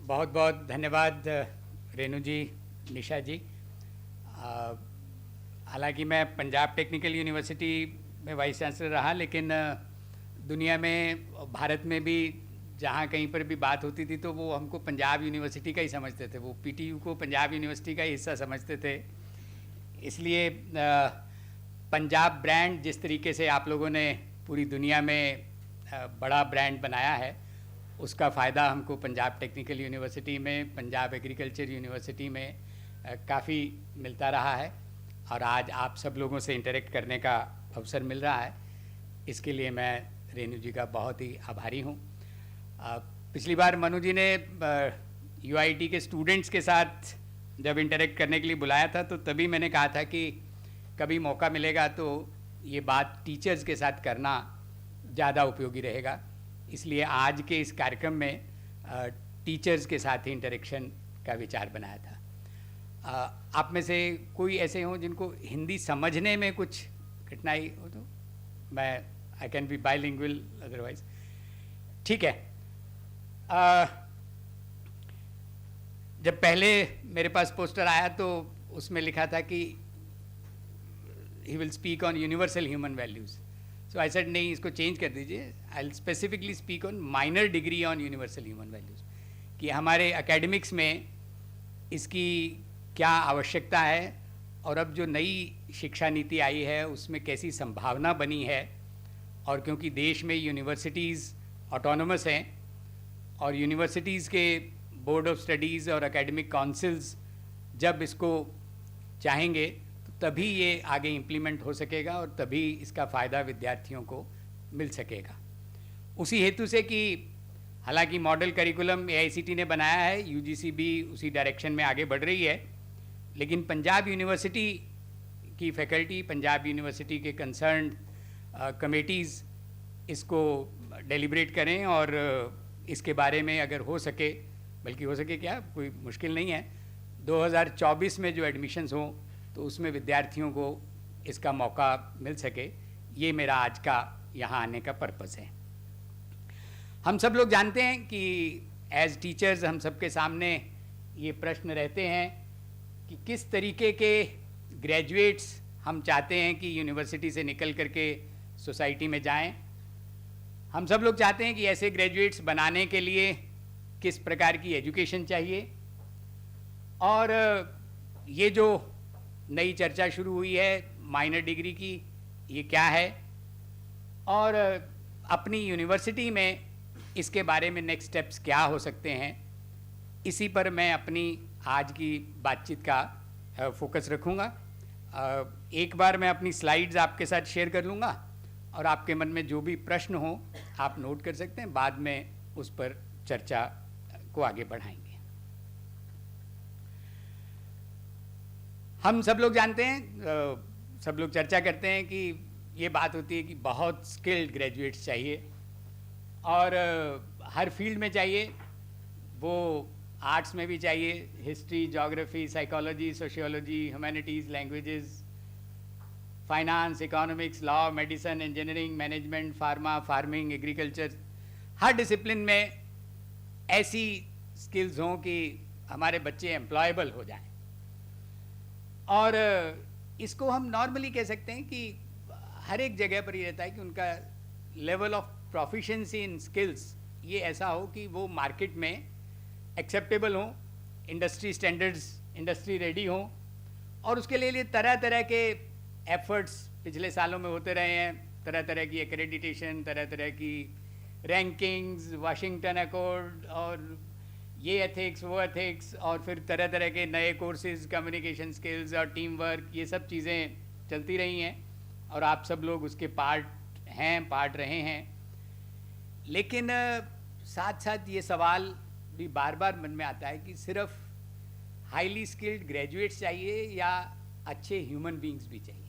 बहुत बहुत धन्यवाद रेणु जी, निशा जी। हालांकि मैं पंजाब टेक्निकल यूनिवर्सिटी में वाइस चांसलर रहा, लेकिन दुनिया में, भारत में भी जहाँ कहीं पर भी बात होती थी तो वो हमको पंजाब यूनिवर्सिटी का ही समझते थे, वो पीटीयू को पंजाब यूनिवर्सिटी का ही हिस्सा समझते थे। इसलिए पंजाब ब्रांड जिस तरीके से आप लोगों ने पूरी दुनिया में बड़ा ब्रांड बनाया है, उसका फ़ायदा हमको पंजाब टेक्निकल यूनिवर्सिटी में, पंजाब एग्रीकल्चर यूनिवर्सिटी में काफ़ी मिलता रहा है, और आज आप सब लोगों से इंटरेक्ट करने का अवसर मिल रहा है। इसके लिए मैं रेणु जी का बहुत ही आभारी हूँ। पिछली बार मनु जी ने यूआईटी के स्टूडेंट्स के साथ जब इंटरेक्ट करने के लिए बुलाया था, तो तभी मैंने कहा था कि कभी मौका मिलेगा तो ये बात टीचर्स के साथ करना ज़्यादा उपयोगी रहेगा। इसलिए आज के इस कार्यक्रम में टीचर्स के साथ ही इंटरेक्शन का विचार बनाया था। आप में से कोई ऐसे हों जिनको हिंदी समझने में कुछ कठिनाई हो तो मैं I can be bilingual, otherwise ठीक है। जब पहले मेरे पास पोस्टर आया तो उसमें लिखा था कि he will speak on universal human values. So I said नहीं, इसको चेंज कर दीजिए, I will specifically speak on minor degree on universal human values, कि हमारे एकेडमिक्स में इसकी क्या आवश्यकता है, और अब जो नई शिक्षा नीति आई है उसमें कैसी संभावना बनी है। और क्योंकि देश में यूनिवर्सिटीज़ ऑटोनोमस हैं, और यूनिवर्सिटीज़ के बोर्ड ऑफ स्टडीज़ और एकेडमिक काउंसिल्स जब इसको चाहेंगे तो तभी ये आगे इम्प्लीमेंट हो सकेगा, और तभी इसका फ़ायदा विद्यार्थियों को मिल सकेगा। उसी हेतु से कि हालांकि मॉडल करिकुलम एआईसीटी ने बनाया है, यूजीसी भी उसी डायरेक्शन में आगे बढ़ रही है, लेकिन पंजाब यूनिवर्सिटी की फैकल्टी, पंजाब यूनिवर्सिटी के कंसर्न कमेटीज़ इसको डेलिब्रेट करें, और इसके बारे में अगर हो सके, बल्कि हो सके क्या, कोई मुश्किल नहीं है, 2024 में जो एडमिशन्स हों तो उसमें विद्यार्थियों को इसका मौका मिल सके। ये मेरा आज का यहाँ आने का पर्पस है। हम सब लोग जानते हैं कि एज टीचर्स हम सबके सामने ये प्रश्न रहते हैं कि किस तरीके के ग्रेजुएट्स हम चाहते हैं कि यूनिवर्सिटी से निकल करके सोसाइटी में जाएं। हम सब लोग चाहते हैं कि ऐसे ग्रेजुएट्स बनाने के लिए किस प्रकार की एजुकेशन चाहिए, और ये जो नई चर्चा शुरू हुई है माइनर डिग्री की, ये क्या है, और अपनी यूनिवर्सिटी में इसके बारे में नेक्स्ट स्टेप्स क्या हो सकते हैं, इसी पर मैं अपनी आज की बातचीत का फोकस रखूँगा। एक बार मैं अपनी स्लाइड्स आपके साथ शेयर कर लूँगा, और आपके मन में जो भी प्रश्न हो आप नोट कर सकते हैं, बाद में उस पर चर्चा को आगे बढ़ाएंगे। हम सब लोग जानते हैं, सब लोग चर्चा करते हैं कि ये बात होती है कि बहुत स्किल्ड ग्रेजुएट्स चाहिए, और हर फील्ड में चाहिए, वो आर्ट्स में भी चाहिए, history, geography, psychology, sociology, humanities, languages, finance, economics, law, medicine, engineering, management, pharma, farming, agriculture, हर डिसिप्लिन में ऐसी स्किल्स हों कि हमारे बच्चे एम्प्लॉयबल हो जाएं। और इसको हम नॉर्मली कह सकते हैं कि हर एक जगह पर ये रहता है कि उनका level of proficiency in skills ये ऐसा हो कि वो मार्केट में एक्सेप्टेबल हो, इंडस्ट्री स्टैंडर्ड्स, इंडस्ट्री रेडी हो, और उसके लिए तरह तरह के एफर्ट्स पिछले सालों में होते रहे हैं, तरह तरह की एक्रेडिटेशन, तरह तरह की रैंकिंग्स, वाशिंगटन अकॉर्ड, और ये एथिक्स, वो एथिक्स, और फिर तरह तरह के नए कोर्सेज, कम्युनिकेशन स्किल्स और टीम वर्क, ये सब चीज़ें चलती रही हैं, और आप सब लोग उसके पार्ट हैं, पार्ट रहे हैं। लेकिन साथ साथ ये सवाल भी बार बार मन में आता है कि सिर्फ हाईली स्किल्ड ग्रेजुएट्स चाहिए या अच्छे ह्यूमन बीइंग्स भी चाहिए।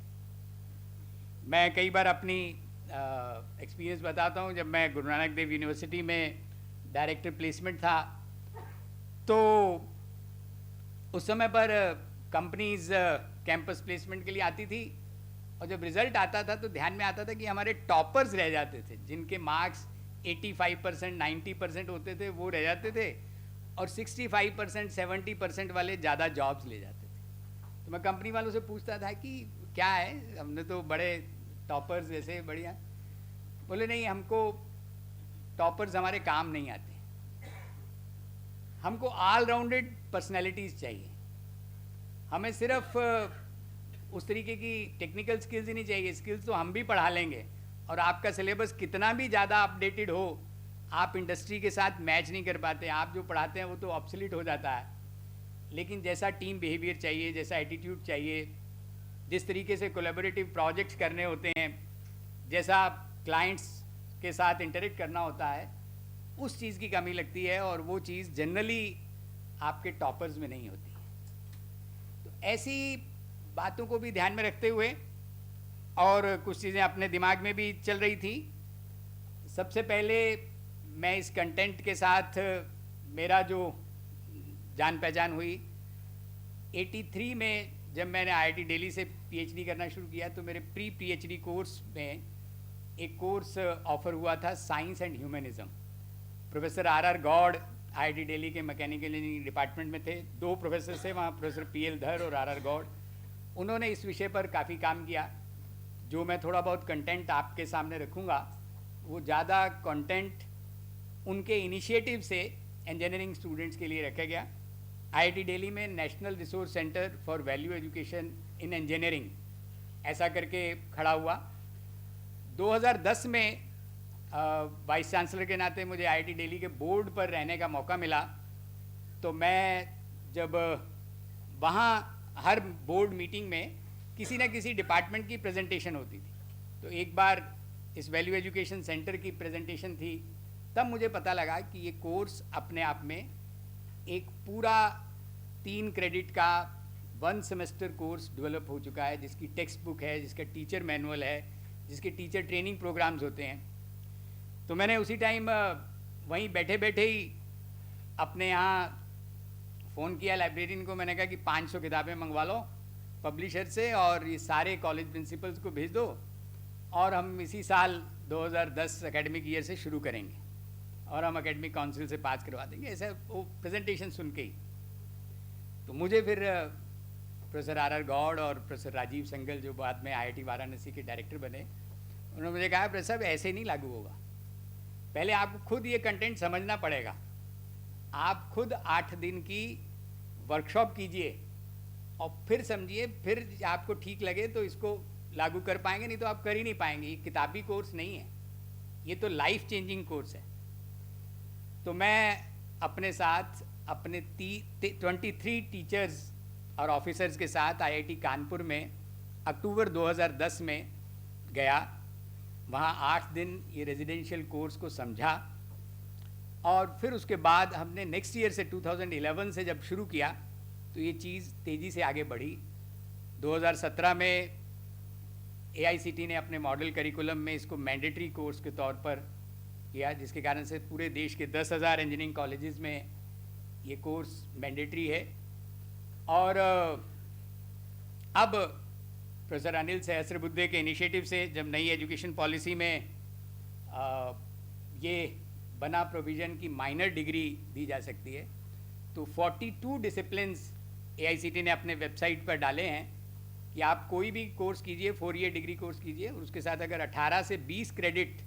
मैं कई बार अपनी एक्सपीरियंस बताता हूँ। जब मैं गुरु नानक देव यूनिवर्सिटी में डायरेक्टर प्लेसमेंट था, तो उस समय पर कंपनीज कैंपस प्लेसमेंट के लिए आती थी, और जब रिजल्ट आता था तो ध्यान में आता था कि हमारे टॉपर्स रह जाते थे, जिनके मार्क्स 85%, 90% होते थे, वो रह जाते थे, और 65% 70% वाले ज़्यादा जॉब्स ले जाते थे। तो मैं कंपनी वालों से पूछता था कि क्या है, हमने तो बड़े टॉपर्स जैसे बढ़िया। बोले नहीं, हमको टॉपर्स हमारे काम नहीं आते, हमको ऑलराउंडेड पर्सनैलिटीज़ चाहिए। हमें सिर्फ उस तरीके की टेक्निकल स्किल्स ही नहीं चाहिए, स्किल्स तो हम भी पढ़ा लेंगे, और आपका सिलेबस कितना भी ज़्यादा अपडेटेड हो, आप इंडस्ट्री के साथ मैच नहीं कर पाते। आप जो पढ़ाते हैं वो तो ऑब्सोलीट हो जाता है, लेकिन जैसा टीम बिहेवियर चाहिए, जैसा एटीट्यूड चाहिए, जिस तरीके से कोलैबोरेटिव प्रोजेक्ट्स करने होते हैं, जैसा क्लाइंट्स के साथ इंटरेक्ट करना होता है, उस चीज़ की कमी लगती है, और वो चीज़ जनरली आपके टॉपर्स में नहीं होती। तो ऐसी बातों को भी ध्यान में रखते हुए, और कुछ चीज़ें अपने दिमाग में भी चल रही थी। सबसे पहले मैं इस कंटेंट के साथ मेरा जो जान पहचान हुई 83 में, जब मैंने IIT दिल्ली से PhD करना शुरू किया, तो मेरे प्री PhD कोर्स में एक कोर्स ऑफर हुआ था, science and humanism. Professor RR Gaur IIT Delhi के मैकेनिकल इंजीनियरिंग डिपार्टमेंट में थे, 2 प्रोफेसर थे वहाँ, प्रोफेसर PL धर और RR गौड़। उन्होंने इस विषय पर काफ़ी काम किया। जो मैं थोड़ा बहुत कंटेंट आपके सामने रखूँगा, वो ज़्यादा कंटेंट उनके इनिशिएटिव से इंजीनियरिंग स्टूडेंट्स के लिए रखा गया। IIT दिल्ली में national resource centre for value education in engineering ऐसा करके खड़ा हुआ। 2010 में वाइस चांसलर के नाते मुझे IIT दिल्ली के बोर्ड पर रहने का मौका मिला। तो मैं जब वहाँ हर बोर्ड मीटिंग में किसी न किसी डिपार्टमेंट की प्रेजेंटेशन होती थी, तो एक बार इस वैल्यू एजुकेशन सेंटर की प्रेजेंटेशन थी, तब मुझे पता लगा कि ये कोर्स अपने आप में एक पूरा 3 क्रेडिट का 1 सेमेस्टर कोर्स डेवलप हो चुका है, जिसकी टेक्स्ट बुक है, जिसका टीचर मैनुअल है, जिसके टीचर ट्रेनिंग प्रोग्राम्स होते हैं। तो मैंने उसी टाइम वहीं बैठे बैठे ही अपने यहाँ फ़ोन किया लाइब्रेरियन को। मैंने कहा कि 500 किताबें मंगवा लो पब्लिशर से, और ये सारे कॉलेज प्रिंसिपल्स को भेज दो, और हम इसी साल 2010 एकेडमिक ईयर से शुरू करेंगे, और हम एकेडमिक काउंसिल से पास करवा देंगे। ऐसा वो प्रेजेंटेशन सुन के ही तो मुझे फिर प्रोफेसर RR गौड़ और प्रोफेसर राजीव संगल, जो बाद में IIT वाराणसी के डायरेक्टर बने, उन्होंने मुझे कहा, प्रोफेसर साहब ऐसे नहीं लागू होगा, पहले आपको खुद ये कंटेंट समझना पड़ेगा। आप खुद 8 दिन की वर्कशॉप कीजिए और फिर समझिए, फिर आपको ठीक लगे तो इसको लागू कर पाएंगे, नहीं तो आप कर ही नहीं पाएंगे। ये किताबी कोर्स नहीं है, ये तो लाइफ चेंजिंग कोर्स है। तो मैं अपने साथ अपने 23 टीचर्स और ऑफिसर्स के साथ IIT कानपुर में अक्टूबर 2010 में गया। वहाँ 8 दिन ये रेजिडेंशियल कोर्स को समझा, और फिर उसके बाद हमने नेक्स्ट ईयर से 2011 से जब शुरू किया, तो ये चीज़ तेज़ी से आगे बढ़ी। 2017 में AICT ने अपने मॉडल करिकुलम में इसको मैंडेटरी कोर्स के तौर पर किया, जिसके कारण से पूरे देश के 10,000 इंजीनियरिंग कॉलेजेस में ये कोर्स मैंडेटरी है। और अब प्रोफेसर अनिल सहस्रबुद्धे के इनिशिएटिव से जब नई एजुकेशन पॉलिसी में ये बना प्रोविज़न की माइनर डिग्री दी जा सकती है, तो 42 डिसिप्लिन्स AICT ने अपने वेबसाइट पर डाले हैं कि आप कोई भी कोर्स कीजिए, 4 ईयर डिग्री कोर्स कीजिए, और उसके साथ अगर 18 से 20 क्रेडिट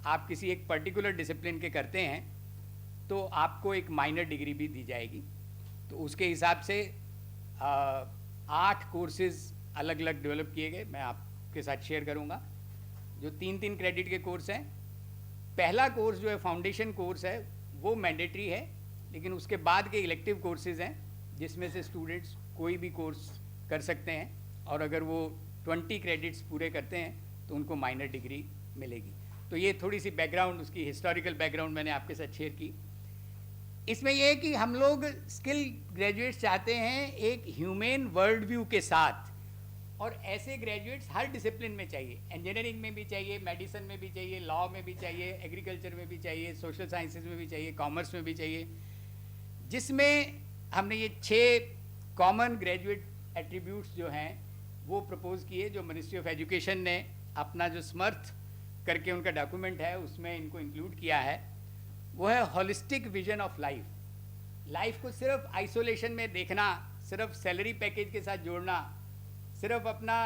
आप किसी एक पर्टिकुलर डिसिप्लिन के करते हैं, तो आपको एक माइनर डिग्री भी दी जाएगी। तो उसके हिसाब से 8 कोर्सेज़ अलग अलग डेवलप किए गए, मैं आपके साथ शेयर करूँगा, जो 3-3 क्रेडिट के कोर्स हैं। पहला कोर्स जो है फाउंडेशन कोर्स है, वो मैंडेटरी है, लेकिन उसके बाद के इलेक्टिव कोर्सेज़ हैं, जिसमें से स्टूडेंट्स कोई भी कोर्स कर सकते हैं, और अगर वो 20 क्रेडिट्स पूरे करते हैं तो उनको माइनर डिग्री मिलेगी। तो ये थोड़ी सी बैकग्राउंड, उसकी हिस्टोरिकल बैकग्राउंड मैंने आपके साथ शेयर की। इसमें यह है कि हम लोग स्किल ग्रेजुएट्स चाहते हैं एक ह्यूमन वर्ल्ड व्यू के साथ, और ऐसे ग्रेजुएट्स हर डिसिप्लिन में चाहिए। इंजीनियरिंग में भी चाहिए, मेडिसिन में भी चाहिए, लॉ में भी चाहिए, एग्रीकल्चर में भी चाहिए, सोशल साइंसेज में भी चाहिए, कॉमर्स में भी चाहिए, जिसमें हमने ये 6 कॉमन ग्रेजुएट एट्रीब्यूट्स जो हैं वो प्रपोज किए, जो मिनिस्ट्री ऑफ एजुकेशन ने अपना जो समर्थ करके उनका डॉक्यूमेंट है उसमें इनको इंक्लूड किया है। वो है holistic vision of life, life को सिर्फ आइसोलेशन में देखना, सिर्फ सैलरी पैकेज के साथ जोड़ना, सिर्फ अपना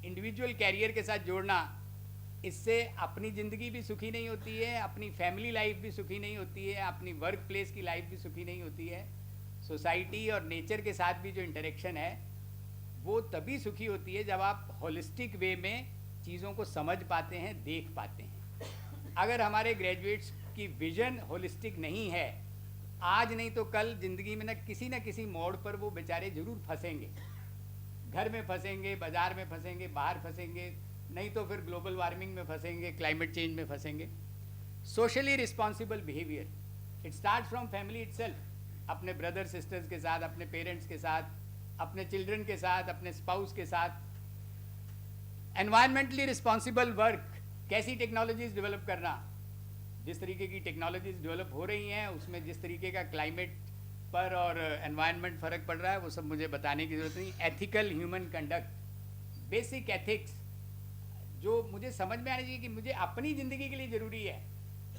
इंडिविजुअल कैरियर के साथ जोड़ना, इससे अपनी ज़िंदगी भी सुखी नहीं होती है, अपनी फैमिली लाइफ भी सुखी नहीं होती है, अपनी वर्क प्लेस की लाइफ भी सुखी नहीं होती है। सोसाइटी और नेचर के साथ भी जो इंटरेक्शन है वो तभी सुखी होती है जब आप होलिस्टिक वे में चीज़ों को समझ पाते हैं, देख पाते हैं। अगर हमारे ग्रेजुएट्स की विजन होलिस्टिक नहीं है, आज नहीं तो कल ज़िंदगी में न किसी मोड़ पर वो बेचारे ज़रूर फंसेंगे। घर में फंसेंगे, बाज़ार में फंसेंगे, बाहर फंसेंगे, नहीं तो फिर ग्लोबल वार्मिंग में फंसेंगे, क्लाइमेट चेंज में फंसेंगे। Socially responsible behaviour, it start from family itself. अपने ब्रदर सिस्टर्स के साथ, अपने पेरेंट्स के साथ, अपने चिल्ड्रन के साथ, अपने स्पाउस के साथ। एनवायरमेंटली रिस्पॉन्सिबल वर्क, कैसी टेक्नोलॉजीज डेवलप करना, जिस तरीके की टेक्नोलॉजीज डेवलप हो रही हैं उसमें जिस तरीके का क्लाइमेट पर और एनवायरनमेंट फ़र्क पड़ रहा है वो सब मुझे बताने की ज़रूरत नहीं। Ethical human conduct, basic ethics जो मुझे समझ में आनी चाहिए कि मुझे अपनी ज़िंदगी के लिए ज़रूरी है।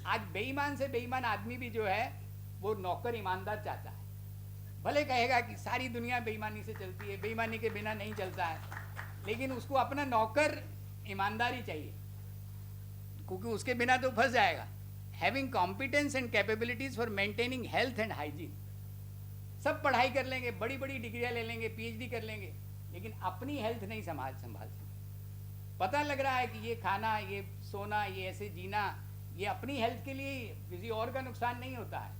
आज बेईमान से बेईमान आदमी भी जो है वो नौकर ईमानदार चाहता है। भले कहेगा कि सारी दुनिया बेईमानी से चलती है, बेईमानी के बिना नहीं चलता है, लेकिन उसको अपना नौकर ईमानदारी चाहिए, क्योंकि उसके बिना तो फंस जाएगा। Having competence and capabilities for maintaining health and hygiene. सब पढ़ाई कर लेंगे, बड़ी बड़ी डिग्रियाँ ले लेंगे, पीएचडी कर लेंगे, लेकिन अपनी हेल्थ नहीं संभाल सकते। पता लग रहा है कि ये खाना, ये सोना, ये ऐसे जीना, ये अपनी हेल्थ के लिए, किसी और का नुकसान नहीं होता है।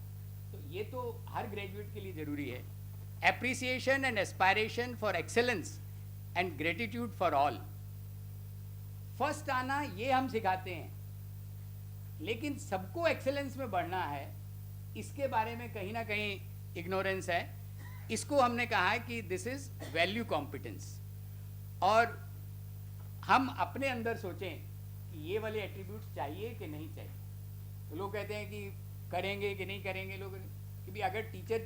तो ये तो हर ग्रेजुएट के लिए ज़रूरी है। Appreciation and aspiration for excellence and gratitude for all. First आना ये हम सिखाते हैं, लेकिन सबको एक्सेलेंस में बढ़ना है, इसके बारे में कहीं ना कहीं इग्नोरेंस है। इसको हमने कहा है कि दिस इज़ वैल्यू कॉम्पिटेंस। और हम अपने अंदर सोचें कि ये वाले एट्रीब्यूट्स चाहिए कि नहीं चाहिए। तो लोग कहते हैं कि करेंगे कि नहीं करेंगे, लोग कि भी अगर टीचर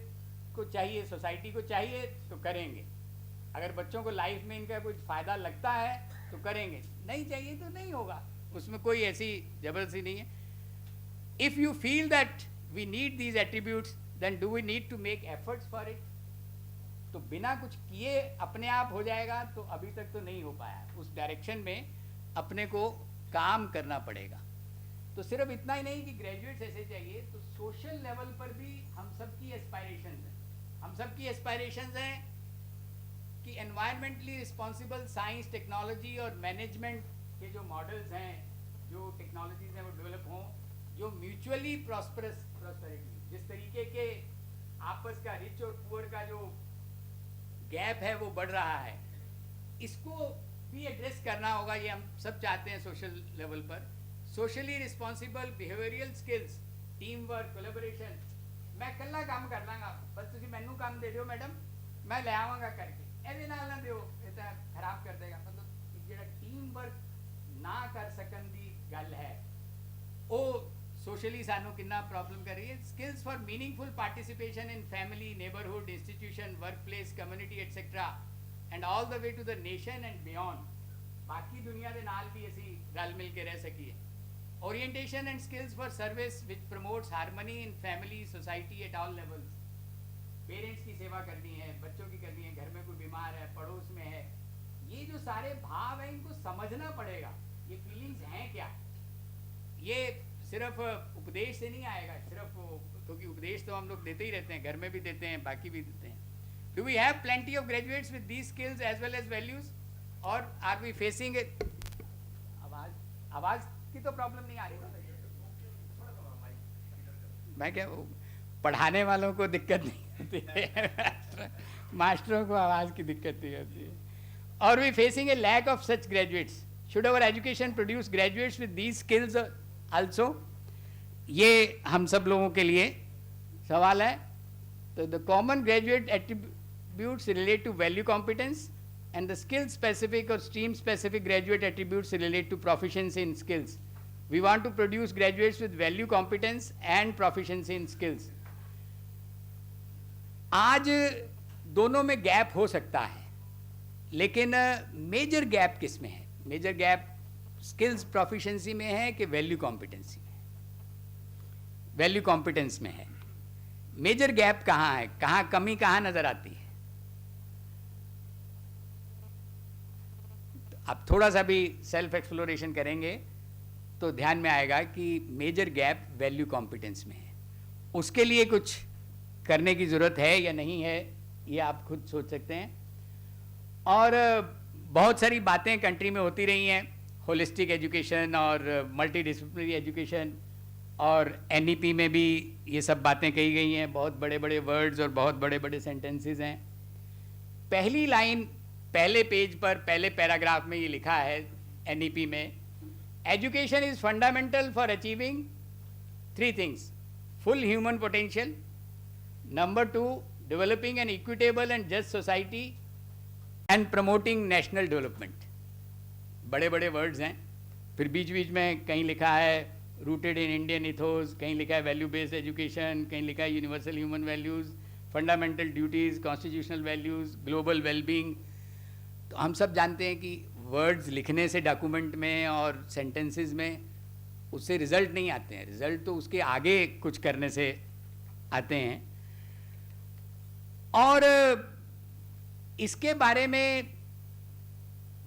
को चाहिए, सोसाइटी को चाहिए तो करेंगे, अगर बच्चों को लाइफ में इनका कुछ फ़ायदा लगता है तो करेंगे, नहीं चाहिए तो नहीं होगा, उसमें कोई ऐसी ज़बरदस्ती नहीं है। If you feel that we need these attributes then do we need to make efforts for it. तो बिना कुछ किए अपने आप हो जाएगा तो अभी तक तो नहीं हो पाया। उस डायरेक्शन में अपने को काम करना पड़ेगा। तो सिर्फ इतना ही नहीं कि ग्रेजुएट्स ऐसे चाहिए, तो सोशल लेवल पर भी हम सबकी एस्पायरेशंस हैं। हम सबकी एस्पायरेशंस हैं कि एनवायरमेंटली रिस्पॉन्सिबल साइंस, टेक्नोलॉजी और मैनेजमेंट के जो मॉडल्स हैं, जो टेक्नोलॉजीज हैं वो डेवलप हों, जो म्यूचुअली प्रॉस्पेरिटी, जिस तरीके के आपस का रिच और पुअर का जो गैप है वो बढ़ रहा है, इसको भी एड्रेस करना होगा। ये हम सब चाहते हैं सोशल लेवल पर। Socially responsible behavioural skills, team work, collaboration. मैं कल्ला काम कर लांगा, बस तुसी मैनू काम दे दियो मैडम, मैं ले आवांगा करके, ऐसे नाल ना दियो, ये तो खराब कर देगा। मतलब जेड़ा टीम वर्क ना कर सकन दी गल है, वो सोशली सानू कितना प्रॉब्लम कर रही है। Skills for meaningful participation in family, neighbourhood, institution, work place, community etcetera and all the way to the nation and beyond. बाकी दुनिया के नाल भी ऐसी रल मिल के रह सकी है। Orientation and skills for service which promotes harmony in family, society at all levels. Parents की सेवा करनी है, बच्चों की करनी है, घर में कोई बीमार है, पड़ोस में है, ये जो सारे भाव हैं इनको समझना पड़ेगा। ये फीलिंग्स हैं क्या? ये सिर्फ उपदेश से नहीं आएगा, सिर्फ क्योंकि उपदेश तो हम लोग देते ही रहते हैं, घर में भी देते हैं, बाकी भी देते हैं। Do we have plenty of graduates with these skills as well as values, और आर वी फेसिंग इट? आवाज़ की तो प्रॉब्लम नहीं आ रही। मैं क्या, पढ़ाने वालों को दिक्कत नहीं होती है, मास्टरों को आवाज़ की दिक्कत नहीं होती है। और we facing a lack of such graduates, should our education produce graduates with these skills also? ये हम सब लोगों के लिए सवाल है। तो the common graduate attributes relate to value competence, and the skill specific or stream specific graduate attributes relate to proficiency in skills. We want to produce graduates with value competence and proficiency in skills. आज दोनों में gap हो सकता है, लेकिन major gap किस में है? मेजर गैप स्किल्स प्रोफिशिएंसी में है कि वैल्यू कॉम्पिटेंसी में? वैल्यू कॉम्पिटेंस में है। मेजर गैप कहाँ है, कहाँ कमी कहाँ नजर आती है? आप थोड़ा सा भी सेल्फ एक्सप्लोरेशन करेंगे तो ध्यान में आएगा कि मेजर गैप वैल्यू कॉम्पिटेंस में है। उसके लिए कुछ करने की ज़रूरत है या नहीं है, ये आप खुद सोच सकते हैं। और बहुत सारी बातें कंट्री में होती रही हैं, होलिस्टिक एजुकेशन और मल्टी डिसिप्लिनरी एजुकेशन, और एनईपी में भी ये सब बातें कही गई हैं, बहुत बड़े बड़े वर्ड्स और बहुत बड़े बड़े सेंटेंसेस हैं। पहली लाइन पहले पेज पर पहले पैराग्राफ में ये लिखा है एनईपी में, education is fundamental for achieving 3 things: full human potential, number 2 developing N equitable and just society, and promoting national development. बड़े बड़े वर्ड्स हैं। फिर बीच बीच में कहीं लिखा है रूटेड इन इंडियन इथोस, कहीं लिखा है वैल्यू बेस्ड एजुकेशन, कहीं लिखा है universal human values, fundamental duties, constitutional values, global wellbeing. तो हम सब जानते हैं कि वर्ड्स लिखने से डॉक्यूमेंट में और सेंटेंसेस में उससे रिजल्ट नहीं आते हैं, रिजल्ट तो उसके आगे कुछ करने से आते हैं। और इसके बारे में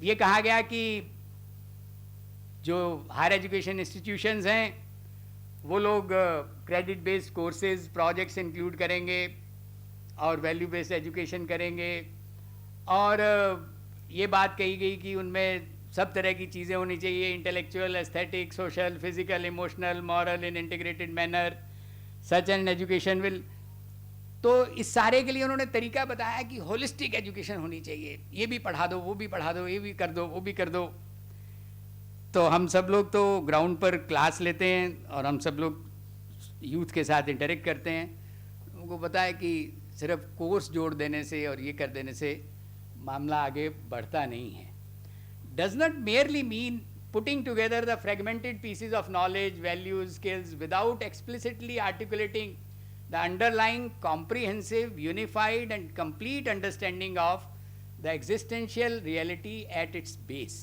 ये कहा गया कि जो हायर एजुकेशन इंस्टीट्यूशंस हैं वो लोग credit based courses projects include करेंगे और वैल्यू बेस्ड एजुकेशन करेंगे, और ये बात कही गई कि उनमें सब तरह की चीज़ें होनी चाहिए, intellectual, aesthetic, social, physical, emotional, moral, in integrated manner, such an education will. तो इस सारे के लिए उन्होंने तरीका बताया कि होलिस्टिक एजुकेशन होनी चाहिए, ये भी पढ़ा दो, वो भी पढ़ा दो, ये भी कर दो, वो भी कर दो। तो हम सब लोग तो ग्राउंड पर क्लास लेते हैं और हम सब लोग यूथ के साथ इंटरेक्ट करते हैं, उनको पता है कि सिर्फ कोर्स जोड़ देने से और ये कर देने से मामला आगे बढ़ता नहीं है। Does not merely mean putting together the fragmented pieces of knowledge, values, skills without explicitly articulating the underlying comprehensive, unified and complete understanding of the existential reality at its base.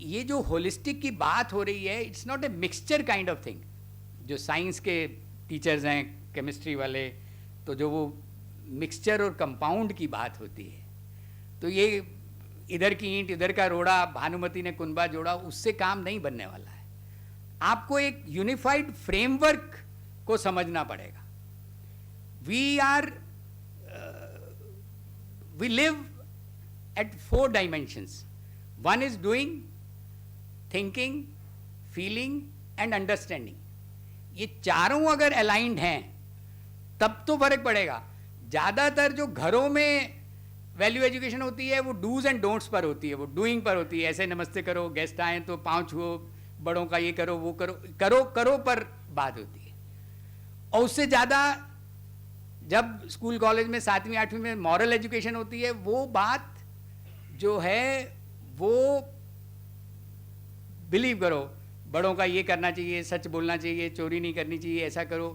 ये जो होलिस्टिक की बात हो रही है, it's not a mixture kind of thing. जो science के teachers हैं, केमिस्ट्री वाले, तो जो वो मिक्सचर और कंपाउंड की बात होती है, तो ये इधर की ईंट इधर का रोड़ा, भानुमति ने कुनबा जोड़ा, उससे काम नहीं बनने वाला है। आपको एक यूनिफाइड फ्रेमवर्क को समझना पड़ेगा। We live at 4 dimensions. One is doing, thinking, feeling and understanding. ये चारों अगर अलाइंड हैं तब तो फर्क पड़ेगा। ज़्यादातर जो घरों में वैल्यू एजुकेशन होती है वो डूज एंड डोंट्स पर होती है, वो डूइंग पर होती है। ऐसे नमस्ते करो, गेस्ट आए तो पाँव छुओ, बड़ों का ये करो, वो करो, करो करो पर बात होती है। और उससे ज़्यादा जब स्कूल कॉलेज में 7वीं 8वीं में मॉरल एजुकेशन होती है, वो बात जो है वो बिलीव करो, बड़ों का ये करना चाहिए, सच बोलना चाहिए, चोरी नहीं करनी चाहिए, ऐसा करो,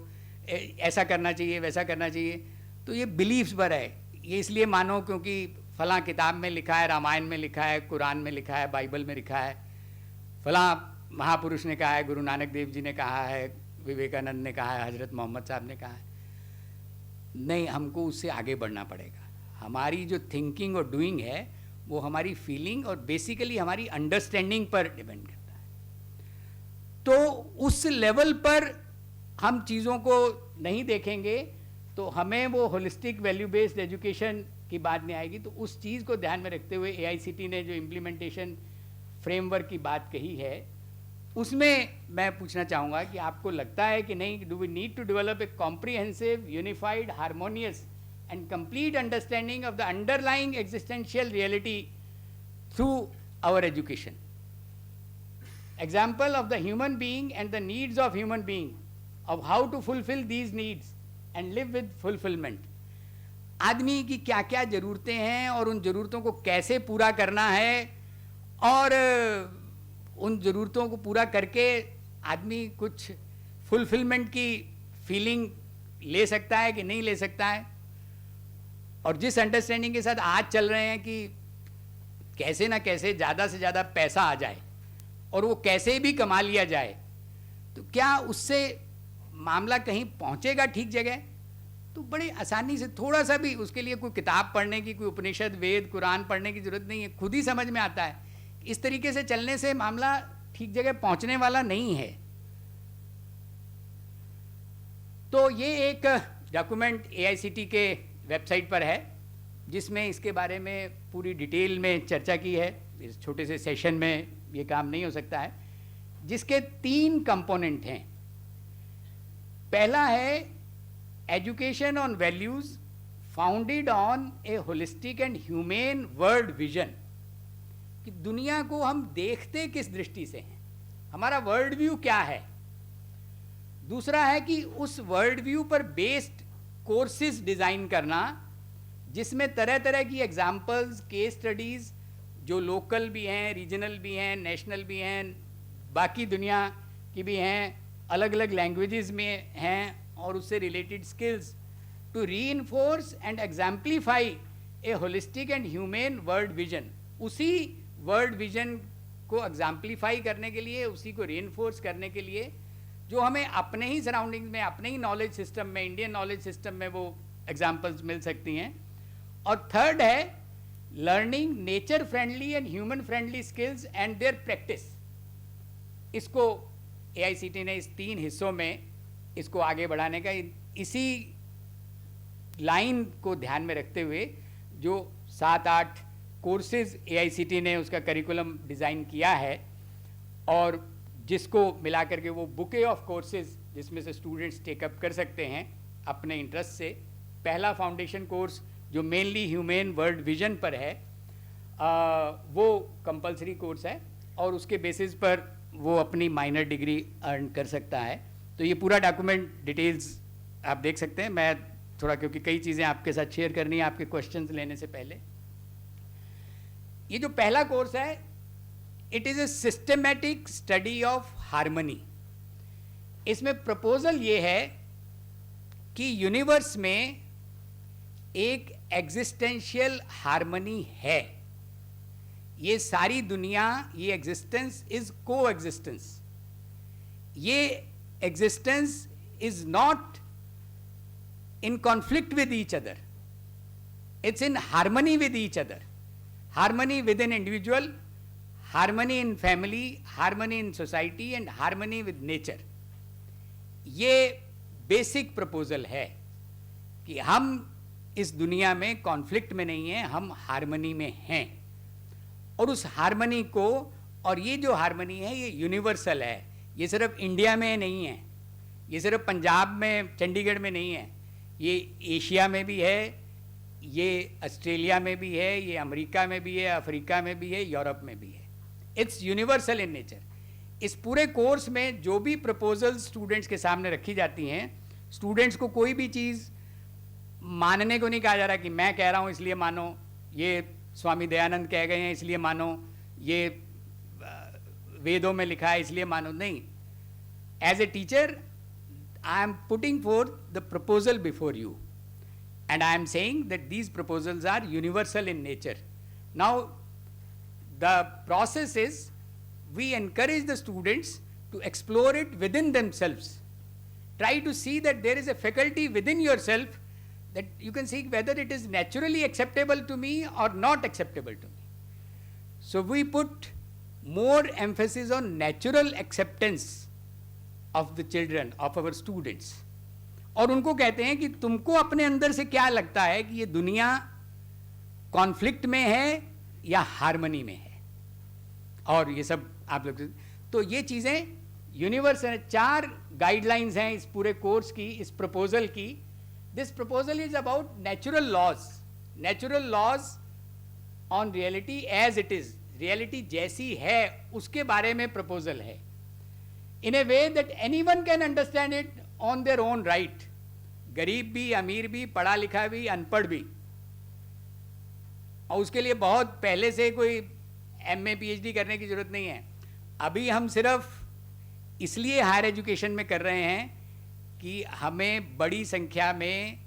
ऐसा करना चाहिए, वैसा करना चाहिए। तो ये बिलीव्स पर है। ये इसलिए मानो क्योंकि फलां किताब में लिखा है, रामायण में लिखा है, कुरान में लिखा है, बाइबल में लिखा है, फलां महापुरुष ने कहा है, गुरु नानक देव जी ने कहा है, विवेकानंद ने कहा है, हजरत मोहम्मद साहब ने कहा है। नहीं, हमको उससे आगे बढ़ना पड़ेगा। हमारी जो थिंकिंग और डूइंग है वो हमारी फीलिंग और बेसिकली हमारी अंडरस्टैंडिंग पर डिपेंड करता है। तो उस लेवल पर हम चीज़ों को नहीं देखेंगे तो हमें वो होलिस्टिक वैल्यू बेस्ड एजुकेशन की बात नहीं आएगी। तो उस चीज़ को ध्यान में रखते हुए AICT ने जो इम्प्लीमेंटेशन फ्रेमवर्क की बात कही है, उसमें मैं पूछना चाहूँगा कि आपको लगता है कि नहीं, do we need to develop a comprehensive, unified, harmonious and complete understanding of the underlying existential reality through our education. Example of the human being and the needs of human being, of how to fulfil these needs and live with fulfilment. आदमी की क्या क्या ज़रूरतें हैं और उन ज़रूरतों को कैसे पूरा करना है, और उन ज़रूरतों को पूरा करके आदमी कुछ फुलफिलमेंट की फीलिंग ले सकता है कि नहीं ले सकता है। और जिस अंडरस्टैंडिंग के साथ आज चल रहे हैं कि कैसे ना कैसे ज़्यादा से ज़्यादा पैसा आ जाए और वो कैसे भी कमा लिया जाए, तो क्या उससे मामला कहीं पहुंचेगा ठीक जगह तो बड़े आसानी से, थोड़ा सा भी उसके लिए कोई किताब पढ़ने की, कोई उपनिषद वेद कुरान पढ़ने की ज़रूरत नहीं है, खुद ही समझ में आता है। इस तरीके से चलने से मामला ठीक जगह पहुंचने वाला नहीं है। तो ये एक डॉक्यूमेंट AICTE के वेबसाइट पर है जिसमें इसके बारे में पूरी डिटेल में चर्चा की है। इस छोटे से सेशन में ये काम नहीं हो सकता है, जिसके 3 कंपोनेंट हैं। पहला है education on values founded on A holistic and humane world vision, कि दुनिया को हम देखते किस दृष्टि से हैं, हमारा वर्ल्ड व्यू क्या है। दूसरा है कि उस वर्ल्ड व्यू पर बेस्ड कोर्सेज डिज़ाइन करना, जिसमें तरह तरह की एग्जाम्पल्स, केस स्टडीज़ जो लोकल भी हैं, रीजनल भी हैं, नेशनल भी हैं, बाकी दुनिया की भी हैं, अलग अलग लैंग्वेजेस में हैं, और उससे related skills to reinforce and exemplify a holistic and human world vision. उसी वर्ल्ड विजन को एग्जाम्पलीफाई करने के लिए, उसी को रीइंफोर्स करने के लिए जो हमें अपने ही सराउंडिंग्स में, अपने ही नॉलेज सिस्टम में, इंडियन नॉलेज सिस्टम में वो एग्जाम्पल्स मिल सकती हैं। और थर्ड है learning nature friendly and human friendly skills and their practice. इसको AICTE ने इस 3 हिस्सों में इसको आगे बढ़ाने का, इसी लाइन को ध्यान में रखते हुए जो 7-8 कोर्सेज AICTE ने उसका करिकुलम डिज़ाइन किया है, और जिसको मिला करके वो बुके ऑफ कोर्सेज जिसमें से स्टूडेंट्स टेकअप कर सकते हैं अपने इंटरेस्ट से। पहला फाउंडेशन कोर्स जो मेनली ह्यूमन वर्ल्ड विजन पर है, वो कंपलसरी कोर्स है, और उसके बेसिस पर वो अपनी माइनर डिग्री अर्न कर सकता है। तो ये पूरा डॉक्यूमेंट डिटेल्स आप देख सकते हैं। मैं थोड़ा, क्योंकि कई चीज़ें आपके साथ शेयर करनी है आपके क्वेश्चंस लेने से पहले। ये जो पहला कोर्स है, it is a systematic study of harmony. इसमें प्रपोजल ये है कि यूनिवर्स में एक एग्जिस्टेंशियल हार्मनी है। ये सारी दुनिया, ये एग्जिस्टेंस इज को एग्जिस्टेंस। ये existence is not in conflict with each other, it's in harmony with each other. Harmony with in individual, harmony in family, harmony in society and harmony with nature. ये basic proposal है कि हम इस दुनिया में conflict में नहीं हैं, हम हार्मनी में हैं। और उस हार्मनी को, और ये जो हार्मनी है ये यूनिवर्सल है, ये सिर्फ इंडिया में नहीं है, ये सिर्फ पंजाब में, चंडीगढ़ में नहीं है, ये एशिया में भी है, ये ऑस्ट्रेलिया में भी है, ये अमेरिका में भी है, अफ्रीका में भी है, यूरोप में भी है। It's universal in nature. इस पूरे कोर्स में जो भी प्रपोजल्स स्टूडेंट्स के सामने रखी जाती हैं, स्टूडेंट्स को कोई भी चीज़ मानने को नहीं कहा जा रहा कि मैं कह रहा हूँ इसलिए मानो, ये स्वामी दयानंद कह गए हैं इसलिए मानो, ये वेदों में लिखा है इसलिए मानो, नहीं। As a teacher I am putting forth the proposal before you and I am saying that these proposals are universal in nature. Now the process is we encourage the students to explore it within themselves. Try to see that there is a faculty within yourself that you can see whether it is naturally acceptable to me or not acceptable to me. So we put more emphasis on natural acceptance of the children, of our students. और उनको कहते हैं कि तुमको अपने अंदर से क्या लगता है कि ये दुनिया कॉन्फ्लिक्ट में है या हार्मनी में है, और ये सब आप लोग। तो ये चीज़ें यूनिवर्स है। 4 गाइडलाइंस हैं इस पूरे कोर्स की, इस प्रपोजल की। This proposal is about natural laws on reality as it is. Reality जैसी है उसके बारे में प्रपोजल है, in a way that anyone can understand it on their own right. गरीब भी, अमीर भी, पढ़ा लिखा भी, अनपढ़ भी। और उसके लिए बहुत पहले से कोई MA PhD करने की जरूरत नहीं है। अभी हम सिर्फ इसलिए हायर एजुकेशन में कर रहे हैं कि हमें बड़ी संख्या में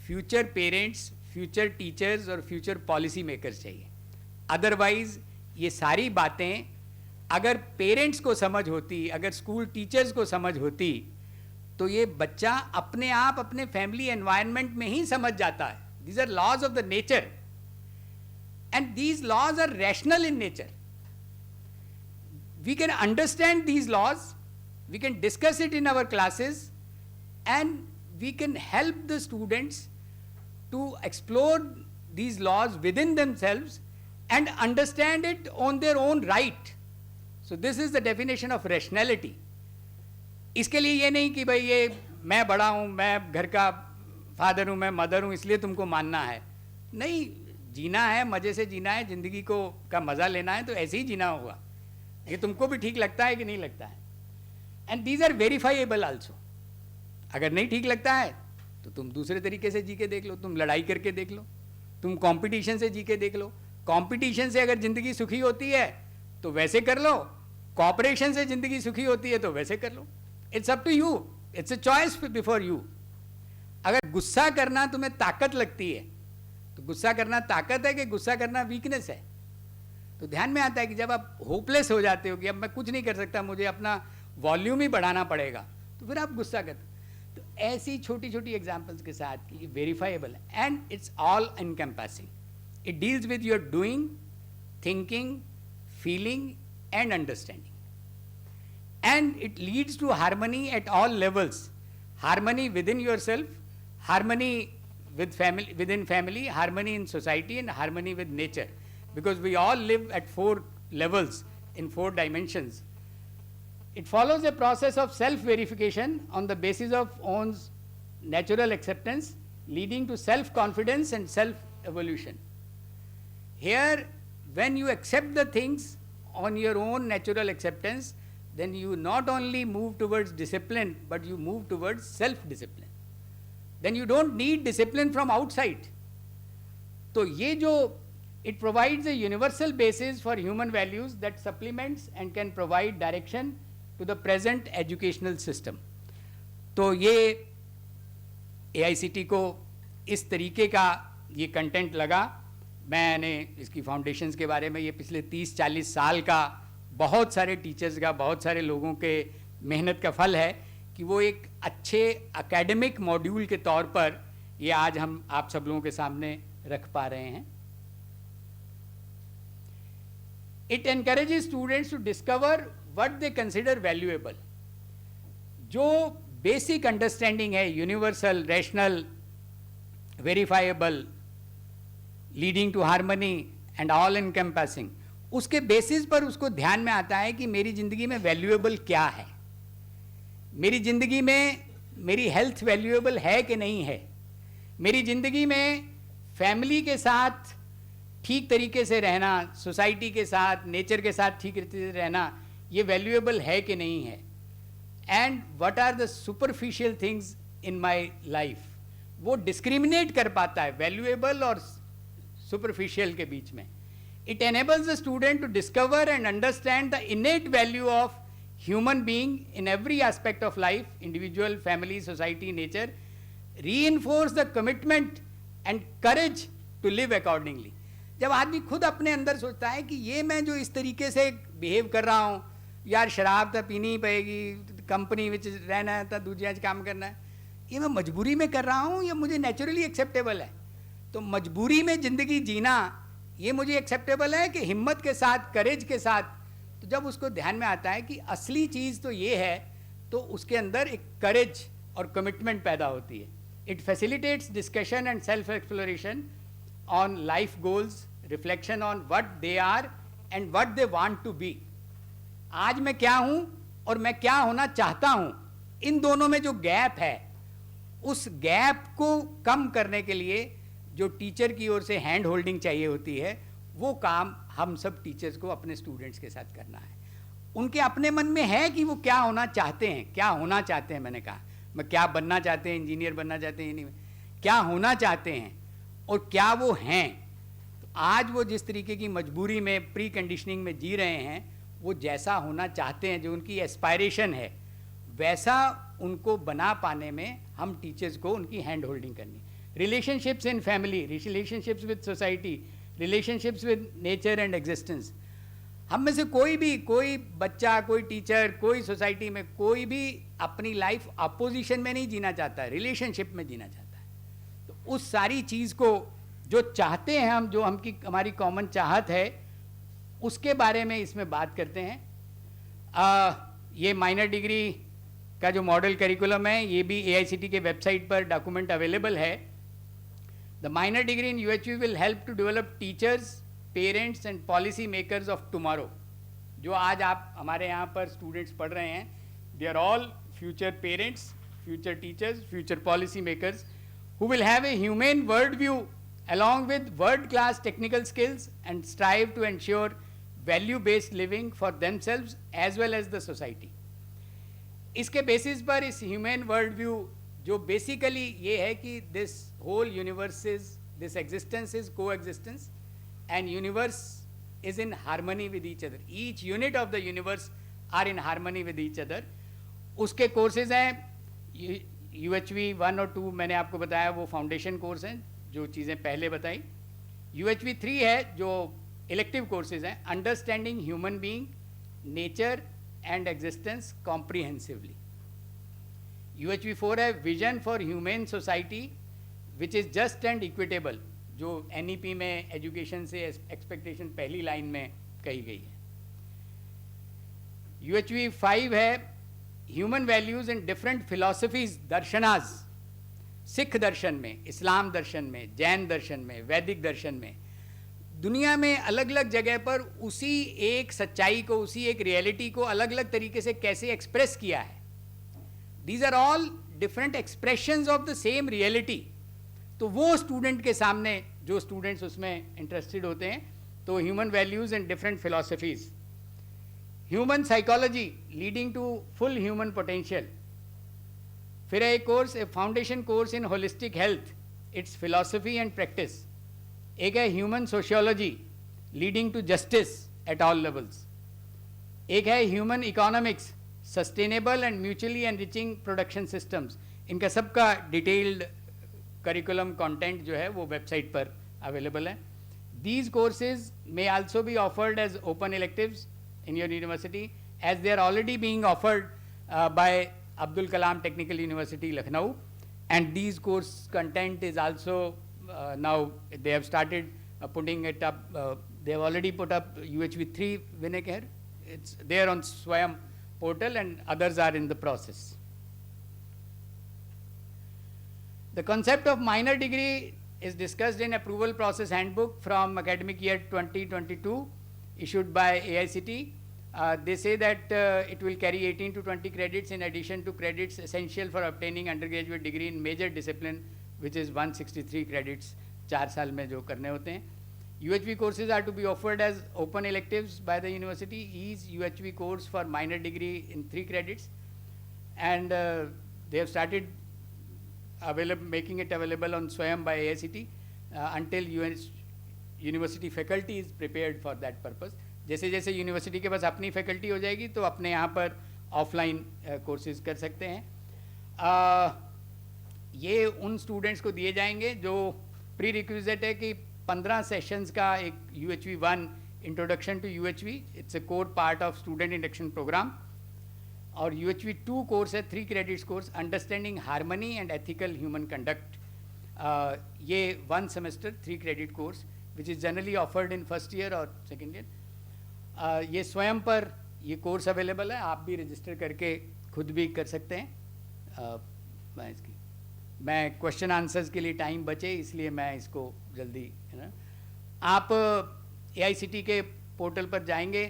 फ्यूचर पेरेंट्स, फ्यूचर टीचर्स और फ्यूचर पॉलिसी मेकर्स चाहिए। अदरवाइज ये सारी बातें अगर पेरेंट्स को समझ होती, अगर स्कूल टीचर्स को समझ होती, तो ये बच्चा अपने आप अपने फैमिली एनवायरनमेंट में ही समझ जाता है. These are laws of the nature, and these laws are rational in nature. We can understand these laws, we can discuss it in our classes, and we can help the students to explore these laws within themselves and understand it on their own right. So this is the definition of rationality. इसके लिए ये नहीं कि भाई ये मैं बड़ा हूँ, मैं घर का फादर हूँ, मैं मदर हूँ, इसलिए तुमको मानना है. नहीं, जीना है, मज़े से जीना है, ज़िंदगी को का मज़ा लेना है, तो ऐसे ही जीना होगा. ये तुमको भी ठीक लगता है कि नहीं लगता है. And these are verifiable also. अगर नहीं ठीक लगता है तो तुम दूसरे तरीके से जी के देख लो, तुम लड़ाई करके देख लो, तुम कंपटीशन से जी के देख लो. कंपटीशन से अगर ज़िंदगी सुखी होती है तो वैसे कर लो, कॉपरेशन से ज़िंदगी सुखी होती है तो वैसे कर लो. It's up to you, it's a choice before you. अगर गुस्सा करना तुम्हें ताकत लगती है तो गुस्सा करना ताकत है कि गुस्सा करना वीकनेस है. तो ध्यान में आता है कि जब आप होपलेस हो जाते हो कि अब मैं कुछ नहीं कर सकता, मुझे अपना वॉल्यूम ही बढ़ाना पड़ेगा, तो फिर आप गुस्सा करते. तो ऐसी छोटी छोटी एग्जाम्पल्स के साथ कि वेरीफाइबल है and it's all encompassing. It deals with your doing, thinking, feeling and understanding. And it leads to harmony at all levels. Harmony within yourself, harmony with family, within family, harmony in society, and harmony with nature. Because we all live at 4 levels, in 4 dimensions. It follows a process of self-verification on the basis of one's natural acceptance, leading to self-confidence and self-evolution. Here, when you accept the things on your own natural acceptance, then you not only move towards discipline, but you move towards self-discipline. Then you don't need discipline from outside. तो ये जो it provides a universal basis for human values that supplements and can provide direction to the present educational system. तो ये AICT को इस तरीके का ये कंटेंट लगा. मैंने इसकी फाउंडेशंस के बारे में ये पिछले 30-40 साल का बहुत सारे टीचर्स का, बहुत सारे लोगों के मेहनत का फल है कि वो एक अच्छे एकेडमिक मॉड्यूल के तौर पर ये आज हम आप सब लोगों के सामने रख पा रहे हैं. It encourages students to discover what they consider valuable. जो बेसिक अंडरस्टैंडिंग है, universal, rational, verifiable, leading to harmony and all encompassing, उसके बेसिस पर उसको ध्यान में आता है कि मेरी ज़िंदगी में वैल्यूएबल क्या है, मेरी ज़िंदगी में मेरी हेल्थ वैल्यूएबल है कि नहीं है, मेरी ज़िंदगी में फैमिली के साथ ठीक तरीके से रहना, सोसाइटी के साथ, नेचर के साथ ठीक तरीके से रहना, ये वैल्यूएबल है कि नहीं है. And what are the superficial things in my life. वो डिस्क्रिमिनेट कर पाता है वैल्यूएबल और सुपरफिशियल के बीच में. It enables the student to discover and understand the innate value of human being in every aspect of life, individual, family, society, nature, reinforce the commitment and courage to live accordingly. जब आदमी खुद अपने अंदर सोचता है कि ये मैं जो इस तरीके से बिहेव कर रहा हूँ, यार शराब तो पीनी ही पड़ेगी, कंपनी में रहना है तो दूसरे काम करना है, ये मैं मजबूरी में कर रहा हूँ या मुझे नेचुरली एक्सेप्टेबल है. तो मजबूरी में ज़िंदगी जीना ये मुझे एक्सेप्टेबल है कि हिम्मत के साथ, करेज के साथ. तो जब उसको ध्यान में आता है कि असली चीज़ तो ये है, तो उसके अंदर एक करेज और कमिटमेंट पैदा होती है. It facilitates discussion and self exploration on life goals, reflection on what they are and what they want to be. आज मैं क्या हूँ और मैं क्या होना चाहता हूँ, इन दोनों में जो गैप है, उस गैप को कम करने के लिए जो टीचर की ओर से हैंड होल्डिंग चाहिए होती है, वो काम हम सब टीचर्स को अपने स्टूडेंट्स के साथ करना है. उनके अपने मन में है कि वो क्या होना चाहते हैं, क्या होना चाहते हैं. मैंने कहा मैं क्या बनना चाहते हैं, इंजीनियर बनना चाहते हैं, नहीं क्या होना चाहते हैं और क्या वो हैं. तो आज वो जिस तरीके की मजबूरी में, प्री कंडीशनिंग में जी रहे हैं, वो जैसा होना चाहते हैं, जो उनकी एस्पायरेशन है, वैसा उनको बना पाने में हम टीचर्स को उनकी हैंड होल्डिंग करनी. Relationships in family, relationships with society, relationships with nature and existence. हम में से कोई बच्चा, कोई टीचर, कोई सोसाइटी में कोई भी अपनी लाइफ अपोजिशन में नहीं जीना चाहता है, रिलेशनशिप में जीना चाहता है। तो उस सारी चीज़ को जो चाहते हैं हम, जो हमारी कॉमन चाहत है, उसके बारे में इसमें बात करते हैं। ये माइनर डिग्री का जो मॉडल करिकुलम है, ये भी AICTE के वेबसाइट पर डॉक्यूमेंट अवेलेबल है। The minor degree in UHV will help to develop teachers, parents and policy makers of tomorrow. जो आज आप हमारे यहाँ पर स्टूडेंट्स पढ़ रहे हैं, they are all future parents, future teachers, future policy makers who will have a humane world view along with world-class technical skills and strive to ensure value-based living for themselves as well as the society. इसके basis पर इस human world view जो basically ये है कि this whole universe is, this existence is को existence and universe is in harmony with each other, each unit of the universe are in harmony with each other. उसके courses हैं UHV 1 और 2 मैंने आपको बताया, वो फाउंडेशन कोर्स हैं, जो चीज़ें पहले बताई। UHV 3 है जो इलेक्टिव कोर्सेज हैं, understanding human being, nature and existence comprehensively. UHV 4 है vision for human society which is just and equitable, जो NEP में एजुकेशन से एक्सपेक्टेशन पहली लाइन में कही गई है। UHV 5 है human values in different philosophies, दर्शनाज, सिख दर्शन में, इस्लाम दर्शन में, जैन दर्शन में, वैदिक दर्शन में, दुनिया में अलग अलग जगह पर उसी एक सच्चाई को, उसी एक रियलिटी को अलग अलग तरीके से कैसे एक्सप्रेस किया है। These are all different expressions of the same reality. तो वो स्टूडेंट के सामने, जो स्टूडेंट्स उसमें इंटरेस्टेड होते हैं, तो human values in different philosophies, human psychology leading to full human potential. फिर एक course, a foundation course in holistic health, its philosophy and practice. एक है human sociology leading to justice at all levels. एक है human economics, sustainable and mutually enriching production systems. इनका सबका detailed curriculum content जो है वो वेबसाइट पर अवेलेबल है। These courses may also be offered as open electives in your university, as they are already being offered by Abdul Kalam Technical University, Lucknow, and these course content is also now they have started putting it up. They have already put up UHV 3 Vinekar. It's there on Swayam portal, and others are in the process. The concept of minor degree is discussed in Approval Process Handbook from academic year 2022. Issued by AICTE. They say that it will carry 18 to 20 credits in addition to credits essential for obtaining undergraduate degree in major discipline, which is 163 credits 4 साल में जो करने होते हैं। UHV courses are to be offered as open electives by the university. Each UHV course for minor degree in 3 credits, and they have started making it available on Swayam by AICTE until university faculty is prepared for that purpose. जैसे जैसे university के पास अपनी faculty हो जाएगी तो अपने यहाँ पर ऑफलाइन कोर्सेज कर सकते हैं। ये उन स्टूडेंट्स को दिए जाएंगे जो प्री रिक्विजिट है कि 15 सेशंस का एक UHV 1 introduction to UHV, it's a core part of student induction programme. और UHV 2 कोर्स है 3 credits course, understanding harmony and ethical human conduct. ये 1 semester 3 credit course which is generally offered in first year और second year. ये स्वयं पर ये course available है, आप भी रजिस्टर करके खुद भी कर सकते हैं। मैं क्वेश्चन आंसर्स के लिए टाइम बचे इसलिए मैं इसको जल्दी, है ना, आप AICTE के पोर्टल पर जाएंगे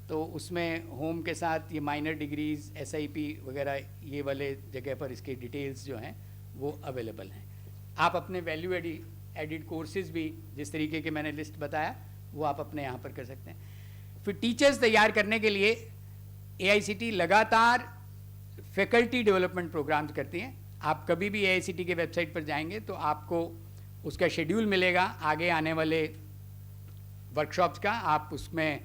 तो उसमें होम के साथ ये माइनर डिग्रीज, SIP वगैरह ये वाले जगह पर इसके डिटेल्स जो हैं वो अवेलेबल हैं। आप अपने वैल्यू एडिड कोर्सेज भी जिस तरीके के मैंने लिस्ट बताया वो आप अपने यहाँ पर कर सकते हैं। फिर टीचर्स तैयार करने के लिए AICTE लगातार फैकल्टी डेवलपमेंट प्रोग्राम्स करती हैं। आप कभी भी AICTE के वेबसाइट पर जाएंगे तो आपको उसका शेड्यूल मिलेगा आगे आने वाले वर्कशॉप्स का, आप उसमें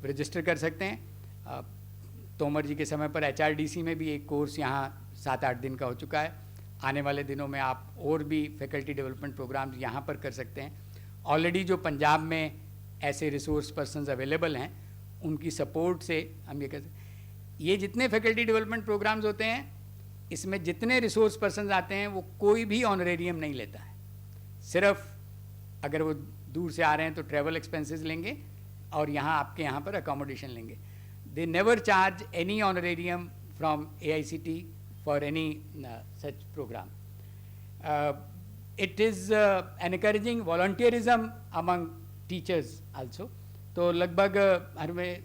रजिस्टर कर सकते हैं। तोमर जी के समय पर HRDC में भी एक कोर्स यहाँ 7-8 दिन का हो चुका है। आने वाले दिनों में आप और भी फैकल्टी डेवलपमेंट प्रोग्राम्स यहाँ पर कर सकते हैं। ऑलरेडी जो पंजाब में ऐसे रिसोर्स पर्सन्स अवेलेबल हैं, उनकी सपोर्ट से हम ये कहते हैं, ये जितने फैकल्टी डेवलपमेंट प्रोग्राम्स होते हैं, इसमें जितने रिसोर्स पर्सन्स आते हैं वो कोई भी ऑनरेरियम नहीं लेता है। सिर्फ अगर वो दूर से आ रहे हैं तो ट्रैवल एक्सपेंसेस लेंगे और यहाँ आपके यहाँ पर अकोमोडेशन लेंगे। They never charge any honorarium from AICT for any such programme. It is encouraging volunteerism among teachers also. तो लगभग हमें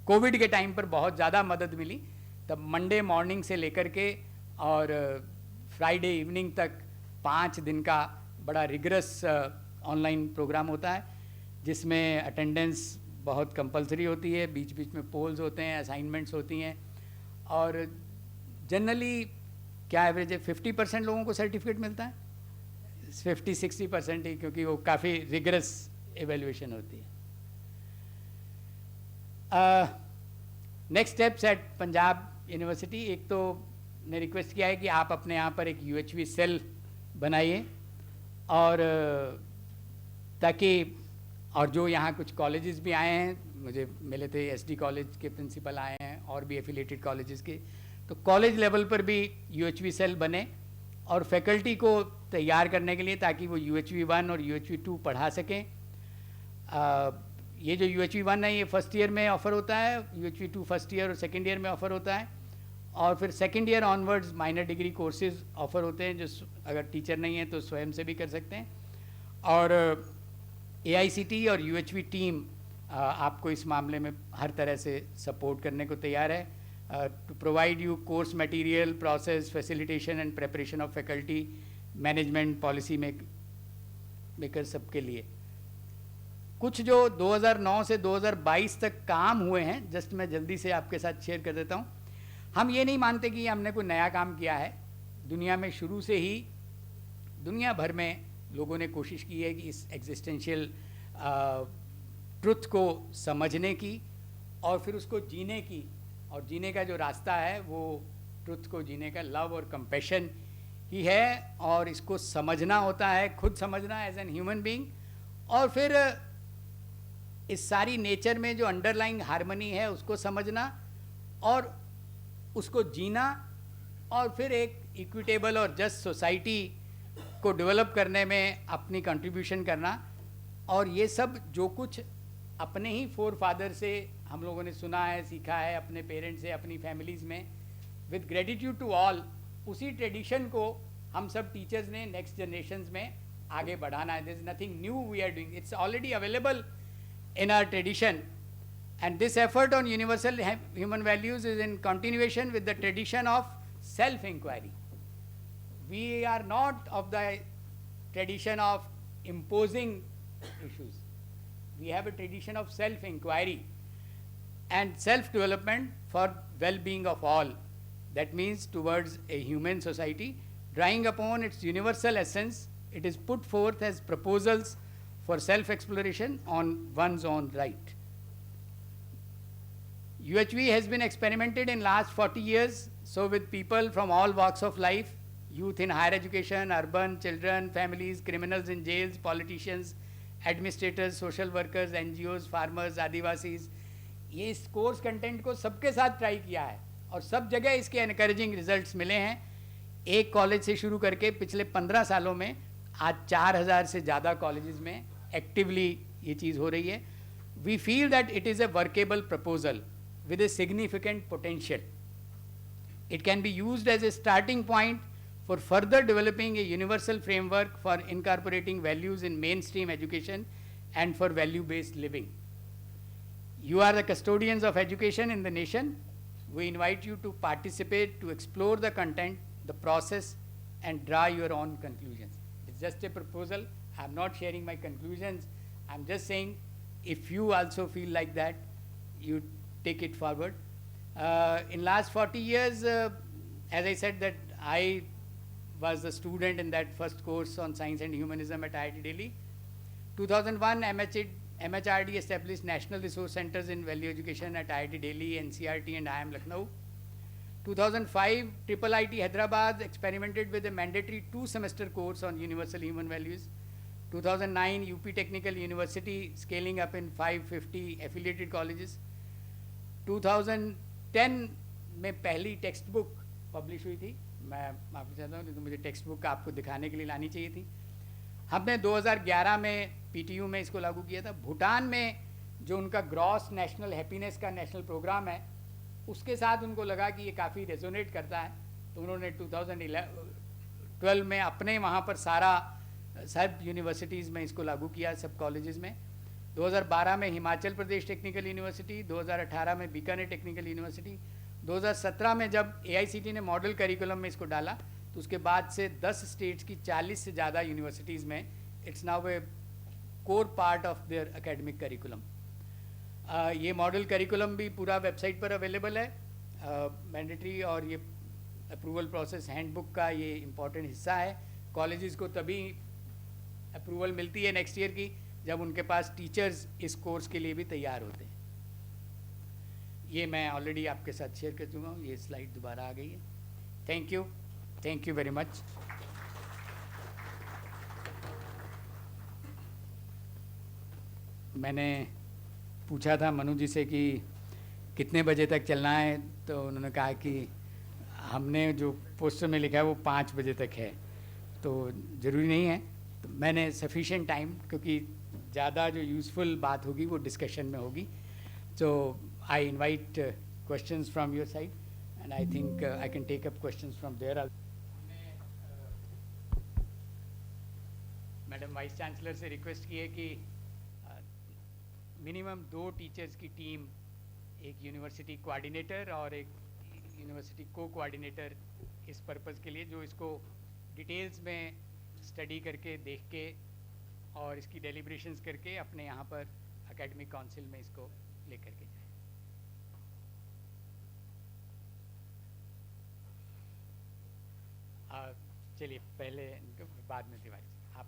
कोविड के टाइम पर बहुत ज़्यादा मदद मिली, तब मंडे मॉर्निंग से लेकर के और फ्राइडे इवनिंग तक 5 दिन का बड़ा रिगरस ऑनलाइन प्रोग्राम होता है, जिसमें अटेंडेंस बहुत कंपलसरी होती है, बीच बीच में पोल्स होते हैं, असाइनमेंट्स होती हैं, और जनरली क्या एवरेज है 50% लोगों को सर्टिफिकेट मिलता है, 50-60% ही, क्योंकि वो काफ़ी रिगरस एवेल्यूएशन होती है। Next steps at Punjab university, एक तो ने रिक्वेस्ट किया है कि आप अपने यहाँ पर एक UHV सेल बनाइए, और ताकि, और जो यहाँ कुछ कॉलेजेस भी आए हैं, मुझे मिले थे SD कॉलेज के प्रिंसिपल आए हैं और भी एफिलेटेड कॉलेजेस के, तो कॉलेज लेवल पर भी UHV सेल बने और फैकल्टी को तैयार करने के लिए, ताकि वो UHV 1 और UHV 2 पढ़ा सकें। ये जो UHV 1 है ये फर्स्ट ईयर में ऑफ़र होता है, UHV 2 फर्स्ट ईयर और सेकेंड ईयर में ऑफ़र होता है, और फिर second year onwards minor degree courses offer होते हैं, जो अगर टीचर नहीं है तो स्वयं से भी कर सकते हैं। और AICT और UHV टीम आपको इस मामले में हर तरह से सपोर्ट करने को तैयार है, to provide you course material, process, facilitation and preparation of faculty, management, policy maker सबके लिए। कुछ जो 2009 से 2022 तक काम हुए हैं, जस्ट मैं जल्दी से आपके साथ शेयर कर देता हूँ। हम ये नहीं मानते कि हमने कोई नया काम किया है, दुनिया में शुरू से ही दुनिया भर में लोगों ने कोशिश की है कि इस एग्जिस्टेंशियल ट्रुथ को समझने की और फिर उसको जीने की, और जीने का जो रास्ता है वो ट्रुथ को जीने का लव और कंपैशन ही है, और इसको समझना होता है, खुद समझना एज एन ह्यूमन बीइंग, और फिर इस सारी नेचर में जो अंडरलाइंग हार्मनी है उसको समझना और उसको जीना, और फिर एक इक्विटेबल और जस्ट सोसाइटी को डेवलप करने में अपनी कंट्रीब्यूशन करना। और ये सब जो कुछ अपने ही फोर फादर से हम लोगों ने सुना है, सीखा है, अपने पेरेंट्स से, अपनी फैमिलीज़ में, विद ग्रेटिट्यूड टू ऑल, उसी ट्रेडिशन को हम सब टीचर्स ने नेक्स्ट जनरेशन्स में आगे बढ़ाना है। There is nothing new we are doing, it's already available in our tradition, and this effort on universal human values is in continuation with the tradition of self-inquiry. We are not of the tradition of imposing issues. We have a tradition of self-inquiry and self-development for well-being of all. That means towards a human society, drawing upon its universal essence, it is put forth as proposals for self-exploration on one's own right. UHV has been experimented in last 40 years, so with people from all walks of life, youth in higher education, urban, children, families, criminals in jails, politicians, administrators, social workers, NGOs, farmers, Adivasis, ये इस course content को सबके साथ try किया है और सब जगह इसके एनकरेजिंग रिजल्ट्स मिले हैं। एक कॉलेज से शुरू करके पिछले 15 सालों में आज 4000 से ज़्यादा कॉलेजेस में एक्टिवली ये चीज़ हो रही है। We feel that it is a workable proposal with a significant potential. It can be used as a starting point for further developing a universal framework for incorporating values in mainstream education and for value-based living. You are the custodians of education in the nation. We invite you to participate, to explore the content, the process, and draw your own conclusions. It's just a proposal. I'm not sharing my conclusions. I'm just saying, if you also feel like that, you take it forward. In last 40 years, as I said that I was a student in that first course on science and humanism at IIT Delhi. 2001, MHRD established National Resource Centers in Value Education at IIT Delhi, NCRT and IIM Lucknow. 2005, IIIT Hyderabad experimented with a mandatory 2-semester course on universal human values. 2009 UP Technical University scaling up in 550 affiliated colleges. 2010 में पहली text book publish हुई थी. मैं माफ़ी चाहता हूँ, नहीं तो मुझे टेक्स्ट बुक आपको दिखाने के लिए लानी चाहिए थी. हमने 2011 में PTU में इसको लागू किया था. भूटान में जो उनका ग्रॉस नेशनल हैप्पीनेस का नेशनल प्रोग्राम है, उसके साथ उनको लगा कि ये काफ़ी रेजोनेट करता है, तो उन्होंने 2012 में अपने वहाँ पर सब यूनिवर्सिटीज़ में इसको लागू किया, सब कॉलेजेस में. 2012 में हिमाचल प्रदेश टेक्निकल यूनिवर्सिटी, 2018 में बीकानेर टेक्निकल यूनिवर्सिटी, 2017 में जब AICTE ने मॉडल करिकुलम में इसको डाला, तो उसके बाद से 10 स्टेट्स की 40 से ज़्यादा यूनिवर्सिटीज़ में it's now A core part of their academic curriculum. ये मॉडल करिकुलम भी पूरा वेबसाइट पर अवेलेबल है, मैंडेटरी, और ये अप्रूवल प्रोसेस हैंडबुक का ये इम्पॉर्टेंट हिस्सा है. कॉलेजेस को तभी अप्रूवल मिलती है नेक्स्ट ईयर की जब उनके पास टीचर्स इस कोर्स के लिए भी तैयार होते हैं. ये मैं ऑलरेडी आपके साथ शेयर कर चुका हूँ. ये स्लाइड दोबारा आ गई है. Thank you very much. मैंने पूछा था मनु जी से कि कितने बजे तक चलना है, तो उन्होंने कहा कि हमने जो पोस्टर में लिखा है वो 5 बजे तक है, तो ज़रूरी नहीं है. तो मैंने सफिशिएंट टाइम, क्योंकि ज़्यादा जो यूज़फुल बात होगी वो डिस्कशन में होगी. So I invite questions from your side, and I think I can take up questions from there. Madam vice chancellor से रिक्वेस्ट की है कि मिनिमम 2 टीचर्स की टीम, एक यूनिवर्सिटी कोऑर्डिनेटर और एक यूनिवर्सिटी को कोऑर्डिनेटर, इस पर्पज़ के लिए, जो इसको डिटेल्स में स्टडी करके, देख के और इसकी डेलिब्रेशंस करके अपने यहाँ पर एकेडमिक काउंसिल में इसको लेकर के जाए. चलिए पहले बाद में तिवारी जी आप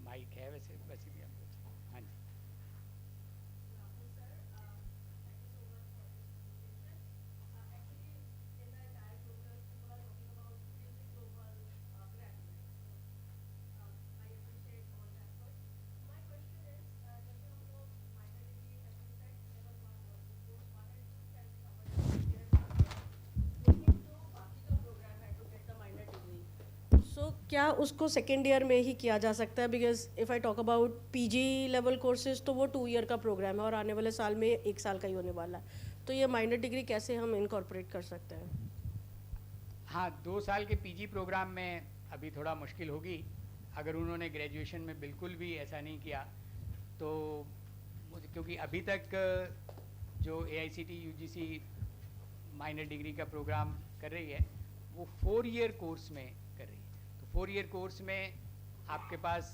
माइक है वैसे भी हम लोग. हाँ जी. क्या उसको सेकेंड ईयर में ही किया जा सकता है? Because if I talk about PG level courses तो वो 2 ईयर का प्रोग्राम है और आने वाले साल में 1 साल का ही होने वाला है. तो ये माइनर डिग्री कैसे हम इनकॉर्पोरेट कर सकते हैं? हाँ, 2 साल के PG प्रोग्राम में अभी थोड़ा मुश्किल होगी. अगर उन्होंने ग्रेजुएशन में बिल्कुल भी ऐसा नहीं किया तो, क्योंकि अभी तक जो AICTE UGC माइनर डिग्री का प्रोग्राम कर रही है वो 4 ईयर कोर्स में कर रही है. 4 ईयर कोर्स में आपके पास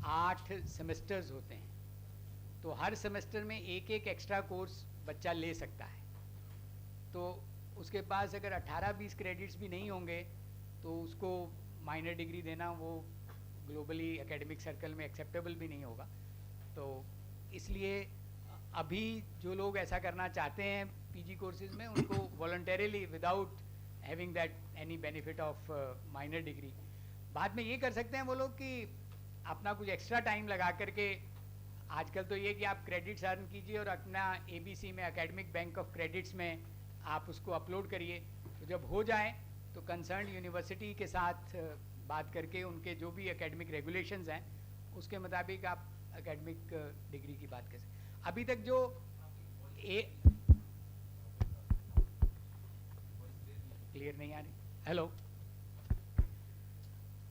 8 सेमेस्टर्स होते हैं, तो हर सेमेस्टर में एक एक्स्ट्रा कोर्स बच्चा ले सकता है. तो उसके पास अगर 18-20 क्रेडिट्स भी नहीं होंगे तो उसको माइनर डिग्री देना वो ग्लोबली एकेडमिक सर्कल में एक्सेप्टेबल भी नहीं होगा. तो इसलिए अभी जो लोग ऐसा करना चाहते हैं PG कोर्सेज में, उनको voluntarily without having that any benefit of minor degree, बाद में ये कर सकते हैं वो लोग कि अपना कुछ एक्स्ट्रा टाइम लगा करके, आजकल तो ये कि आप क्रेडिट्स अर्न कीजिए और अपना ABC में, एकेडमिक बैंक ऑफ क्रेडिट्स में आप उसको अपलोड करिए. तो जब हो जाए तो कंसर्न यूनिवर्सिटी के साथ बात करके उनके जो भी एकेडमिक रेगुलेशंस हैं उसके मुताबिक आप एकेडमिक डिग्री की बात कर सकते. अभी तक जो क्लियर नहीं आ रही, हेलो,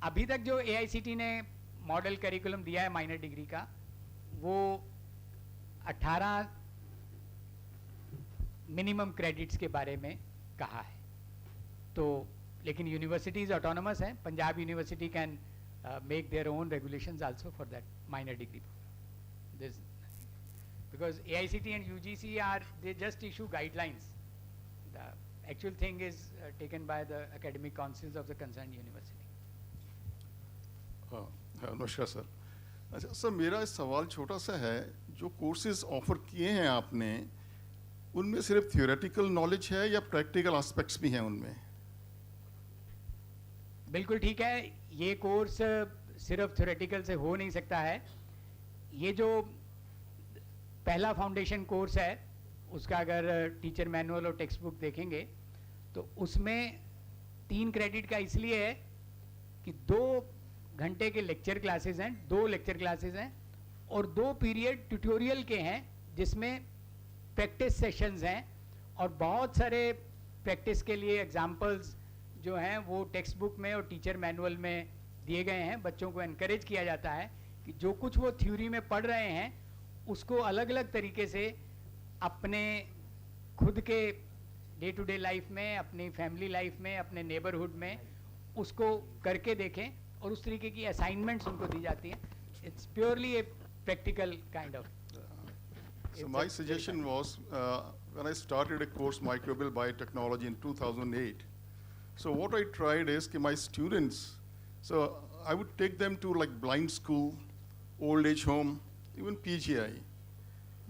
अभी तक जो AICTE ने मॉडल करिकुलम दिया है माइनर डिग्री का, वो 18 मिनिमम क्रेडिट्स के बारे में कहा है. तो लेकिन यूनिवर्सिटीज़ ऑटोनमस हैं. Punjab university can make their own regulations also for that minor degree. This because AICTE and UGC they just issue guidelines. The actual thing is taken by the academic councils of the concerned university. हाँ, नमस्कार sir. अच्छा sir, मेरा सवाल छोटा सा है. जो courses offer किए हैं आपने, उनमें सिर्फ थियोरेटिकल नॉलेज है या प्रैक्टिकल एस्पेक्ट्स भी हैं उनमें? बिल्कुल ठीक है, ये कोर्स सिर्फ थ्योरेटिकल से हो नहीं सकता है। ये जो पहला फाउंडेशन कोर्स है उसका अगर टीचर मैनुअल और टेक्स्ट बुक देखेंगे तो उसमें 3 क्रेडिट का इसलिए है कि 2 घंटे के लेक्चर क्लासेस हैं, 2 लेक्चर क्लासेस हैं और 2 पीरियड ट्यूटोरियल के हैं जिसमें प्रैक्टिस सेशंस हैं और बहुत सारे प्रैक्टिस के लिए एग्जाम्पल्स जो हैं वो टेक्स्ट बुक में और टीचर मैनुअल में दिए गए हैं। बच्चों को एनकरेज किया जाता है कि जो कुछ वो थ्योरी में पढ़ रहे हैं उसको अलग अलग तरीके से अपने खुद के डे टू डे लाइफ में, अपनी फैमिली लाइफ में, अपने नेबरहुड में उसको करके देखें और उस तरीके की असाइनमेंट्स उनको दी जाती हैं। It's purely a practical kind of. So my suggestion was, when I started a course, Microbial Biotechnology in 2008, so what I tried is my students, so I would take them to like blind school, old age home, even PGI.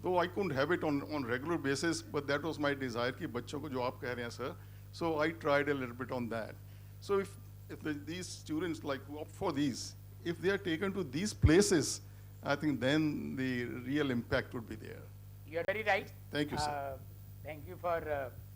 Though I couldn't have it on regular basis, but that was my desire कि बच्चों को जो आप कह रहे हैं sir, so I tried a little bit on that. So if these students like who opt for these, if they are taken to these places, I think then the real impact would be there. You are very right. Thank you, sir. Thank you for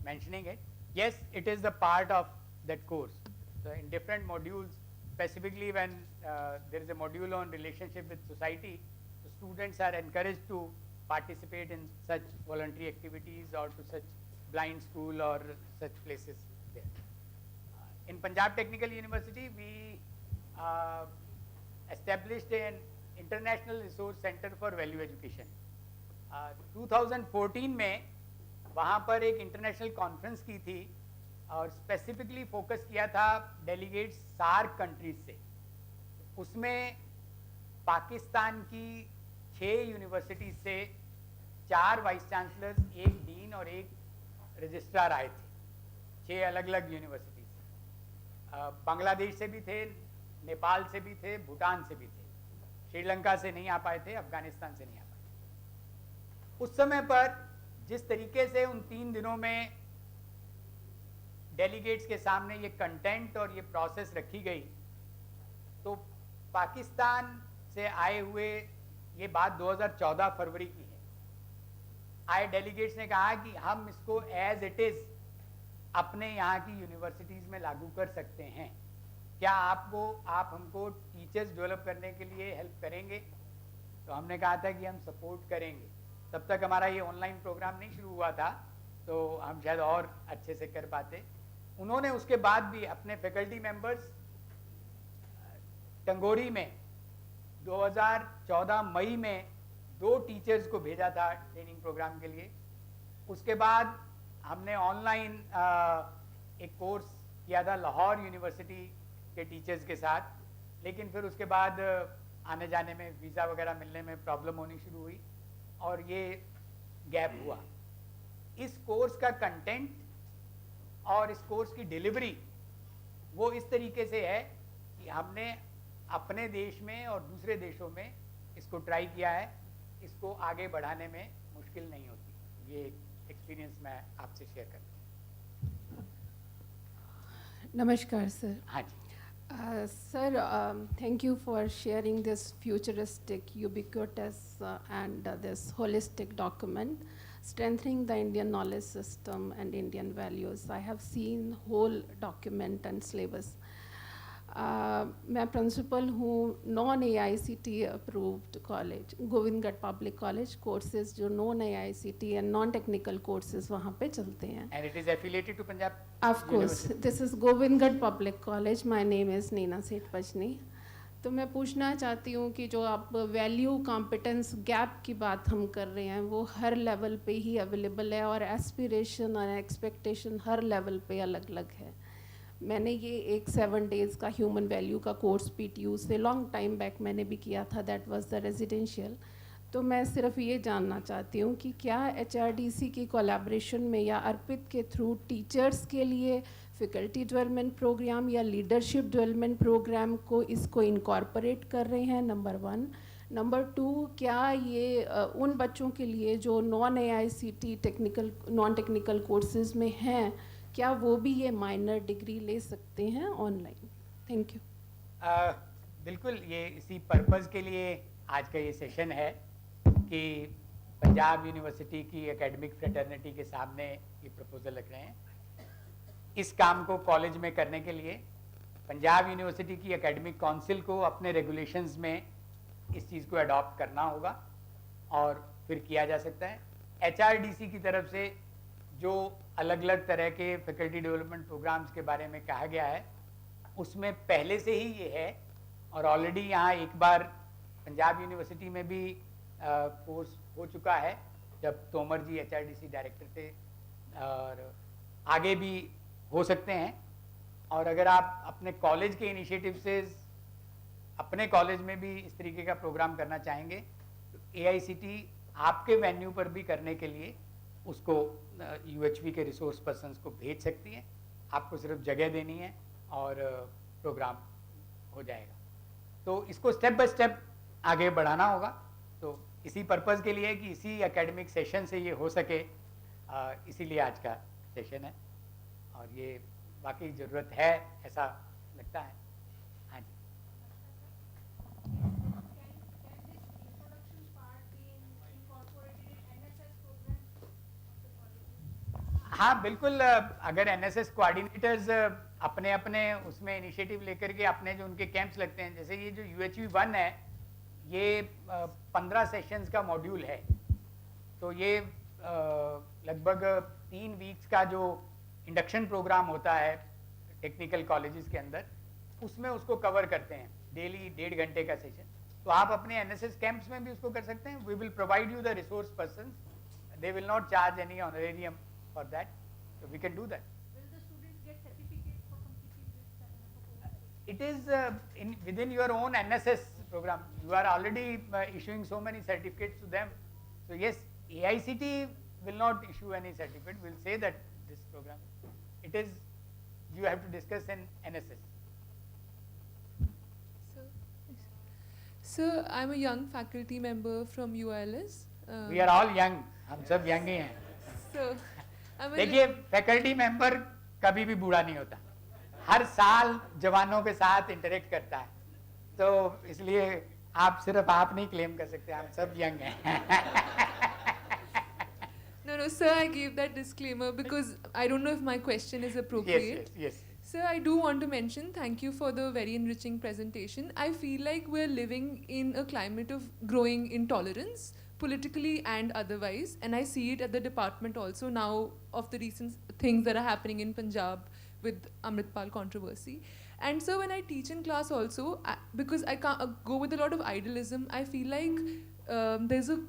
mentioning it. Yes, it is the part of that course. So in different modules, specifically when there is a module on relationship with society, the students are encouraged to participate in such voluntary activities or to such blind school or such places there. In Punjab Technical University, we established an International Resource Center for Value Education. 2014 में वहाँ पर एक international conference की थी और specifically focus किया था delegates SAARC countries से। उसमें पाकिस्तान की 6 यूनिवर्सिटीज से 4 वाइस चांसलर्स, 1 डीन और 1 रजिस्ट्रार आए थे, 6 अलग अलग यूनिवर्सिटीज से। बांग्लादेश से भी थे, नेपाल से भी थे, भूटान से भी थे, श्रीलंका से नहीं आ पाए थे, अफगानिस्तान से नहीं आ पाए। उस समय पर जिस तरीके से उन 3 दिनों में डेलीगेट्स के सामने ये कंटेंट और ये प्रोसेस रखी गई, तो पाकिस्तान से आए हुए, ये बात 2014 फरवरी की है, आए डेलीगेट्स ने कहा कि हम इसको एज इट इज अपने यहाँ की यूनिवर्सिटीज में लागू कर सकते हैं, क्या आप हमको टीचर्स डेवलप करने के लिए हेल्प करेंगे? तो हमने कहा था कि हम सपोर्ट करेंगे। तब तक हमारा ये ऑनलाइन प्रोग्राम नहीं शुरू हुआ था, तो हम शायद और अच्छे से कर पाते। उन्होंने उसके बाद भी अपने फैकल्टी मेंबर्स टंगोरी में 2014 मई में 2 टीचर्स को भेजा था ट्रेनिंग प्रोग्राम के लिए। उसके बाद हमने ऑनलाइन एक कोर्स किया था लाहौर यूनिवर्सिटी के टीचर्स के साथ, लेकिन फिर उसके बाद आने जाने में, वीज़ा वगैरह मिलने में प्रॉब्लम होनी शुरू हुई और ये गैप हुआ। इस कोर्स का कंटेंट और इस कोर्स की डिलीवरी वो इस तरीके से है कि हमने अपने देश में और दूसरे देशों में इसको ट्राई किया है, इसको आगे बढ़ाने में मुश्किल नहीं होती। ये एक्सपीरियंस मैं आपसे शेयर करता हूँ। नमस्कार सर। हाँ जी। Sir, thank you for sharing this futuristic, ubiquitous, and this holistic document, strengthening the Indian knowledge system and Indian values. I have seen whole document and syllabus. मैं प्रिंसिपल हूँ non AICT approved college, Govindgarh public college. Courses जो non AICT and non technical courses वहाँ पे चलते हैं। And it is affiliated to Punjab Of course, this is Gobindgarh public college. My name is Neena Seth Pachni. तो मैं पूछना चाहती हूँ कि जो आप वैल्यू कॉम्पिटेंस गैप की बात हम कर रहे हैं वो हर लेवल पे ही अवेलेबल है और एस्पिरेशन और एक्सपेक्टेशन हर लेवल पे अलग अलग है। मैंने ये एक 7 डेज़ का ह्यूमन वैल्यू का कोर्स PTU से लॉन्ग टाइम बैक मैंने भी किया था, दैट वाज द रेजिडेंशियल। तो मैं सिर्फ ये जानना चाहती हूँ कि क्या HRDC की कोलैबोरेशन में या अर्पित के थ्रू टीचर्स के लिए फैकल्टी डेवलपमेंट प्रोग्राम या लीडरशिप डेवलपमेंट प्रोग्राम को इसको इनकॉर्पोरेट कर रहे हैं, नंबर 1। नंबर 2, क्या ये उन बच्चों के लिए जो non AICT technical non technical courses में हैं, क्या वो भी ये माइनर डिग्री ले सकते हैं ऑनलाइन? Thank you. बिल्कुल ये इसी पर्पस के लिए आज का ये सेशन है कि पंजाब यूनिवर्सिटी की एकेडमिक फ्रेटर्निटी के सामने ये प्रपोजल रख रहे हैं। इस काम को कॉलेज में करने के लिए पंजाब यूनिवर्सिटी की एकेडमिक काउंसिल को अपने रेगुलेशंस में इस चीज़ को अडॉप्ट करना होगा और फिर किया जा सकता है। HRDC की तरफ से जो अलग अलग तरह के फैकल्टी डेवलपमेंट प्रोग्राम्स के बारे में कहा गया है उसमें पहले से ही ये है और ऑलरेडी यहाँ एक बार पंजाब यूनिवर्सिटी में भी कोर्स हो चुका है जब तोमर जी HRDC डायरेक्टर थे और आगे भी हो सकते हैं। और अगर आप अपने कॉलेज के इनिशिएटिव से अपने कॉलेज में भी इस तरीके का प्रोग्राम करना चाहेंगे तो AICT आपके वेन्यू पर भी करने के लिए उसको UHV के रिसोर्स पर्सन्स को भेज सकती है। आपको सिर्फ जगह देनी है और प्रोग्राम हो जाएगा। तो इसको स्टेप बाय स्टेप आगे बढ़ाना होगा। तो इसी पर्पस के लिए कि इसी एकेडमिक सेशन से ये हो सके, इसीलिए आज का सेशन है और ये वाकई ज़रूरत है ऐसा लगता है। हाँ जी, हाँ बिल्कुल। अगर NSS कोऑर्डिनेटर्स अपने अपने उसमें इनिशिएटिव लेकर के अपने जो उनके कैंप्स लगते हैं, जैसे ये जो UHV1 है ये 15 सेशंस का मॉड्यूल है, तो ये लगभग 3 वीक्स का जो इंडक्शन प्रोग्राम होता है टेक्निकल कॉलेजेस के अंदर उसमें उसको कवर करते हैं डेली 1.5 घंटे का सेशन। तो आप अपने NSS कैंप्स में भी उसको कर सकते हैं। We will provide you the resource persons, they will not charge any honorarium for that, so we can do that. Will the students get certificates for completing this? It is within your own NSS program. You are already issuing so many certificates to them. So yes, AICT will not issue any certificate. We'll say that this program, it is, you have to discuss in NSS. Sir, I'm a young faculty member from UILS. We are all young. हम सब young ही हैं। So, I'm a देखिए faculty member कभी भी बूढ़ा नहीं होता, हर साल जवानों के साथ इंटरेक्ट करता है, तो इसलिए आप सिर्फ आप नहीं क्लेम कर सकते, हम सब यंग हैं। No, sir, I gave that disclaimer because I don't know if my question is appropriate. Yes. Sir, I do want to mention, thank you for the very enriching presentation. I feel like we're living in a climate of growing intolerance, politically and otherwise, and I see it at the department also now of the recent things that are happening in Punjab with Amritpal controversy. And so when I teach in class also, because I can't go with a lot of idealism, I feel like there's a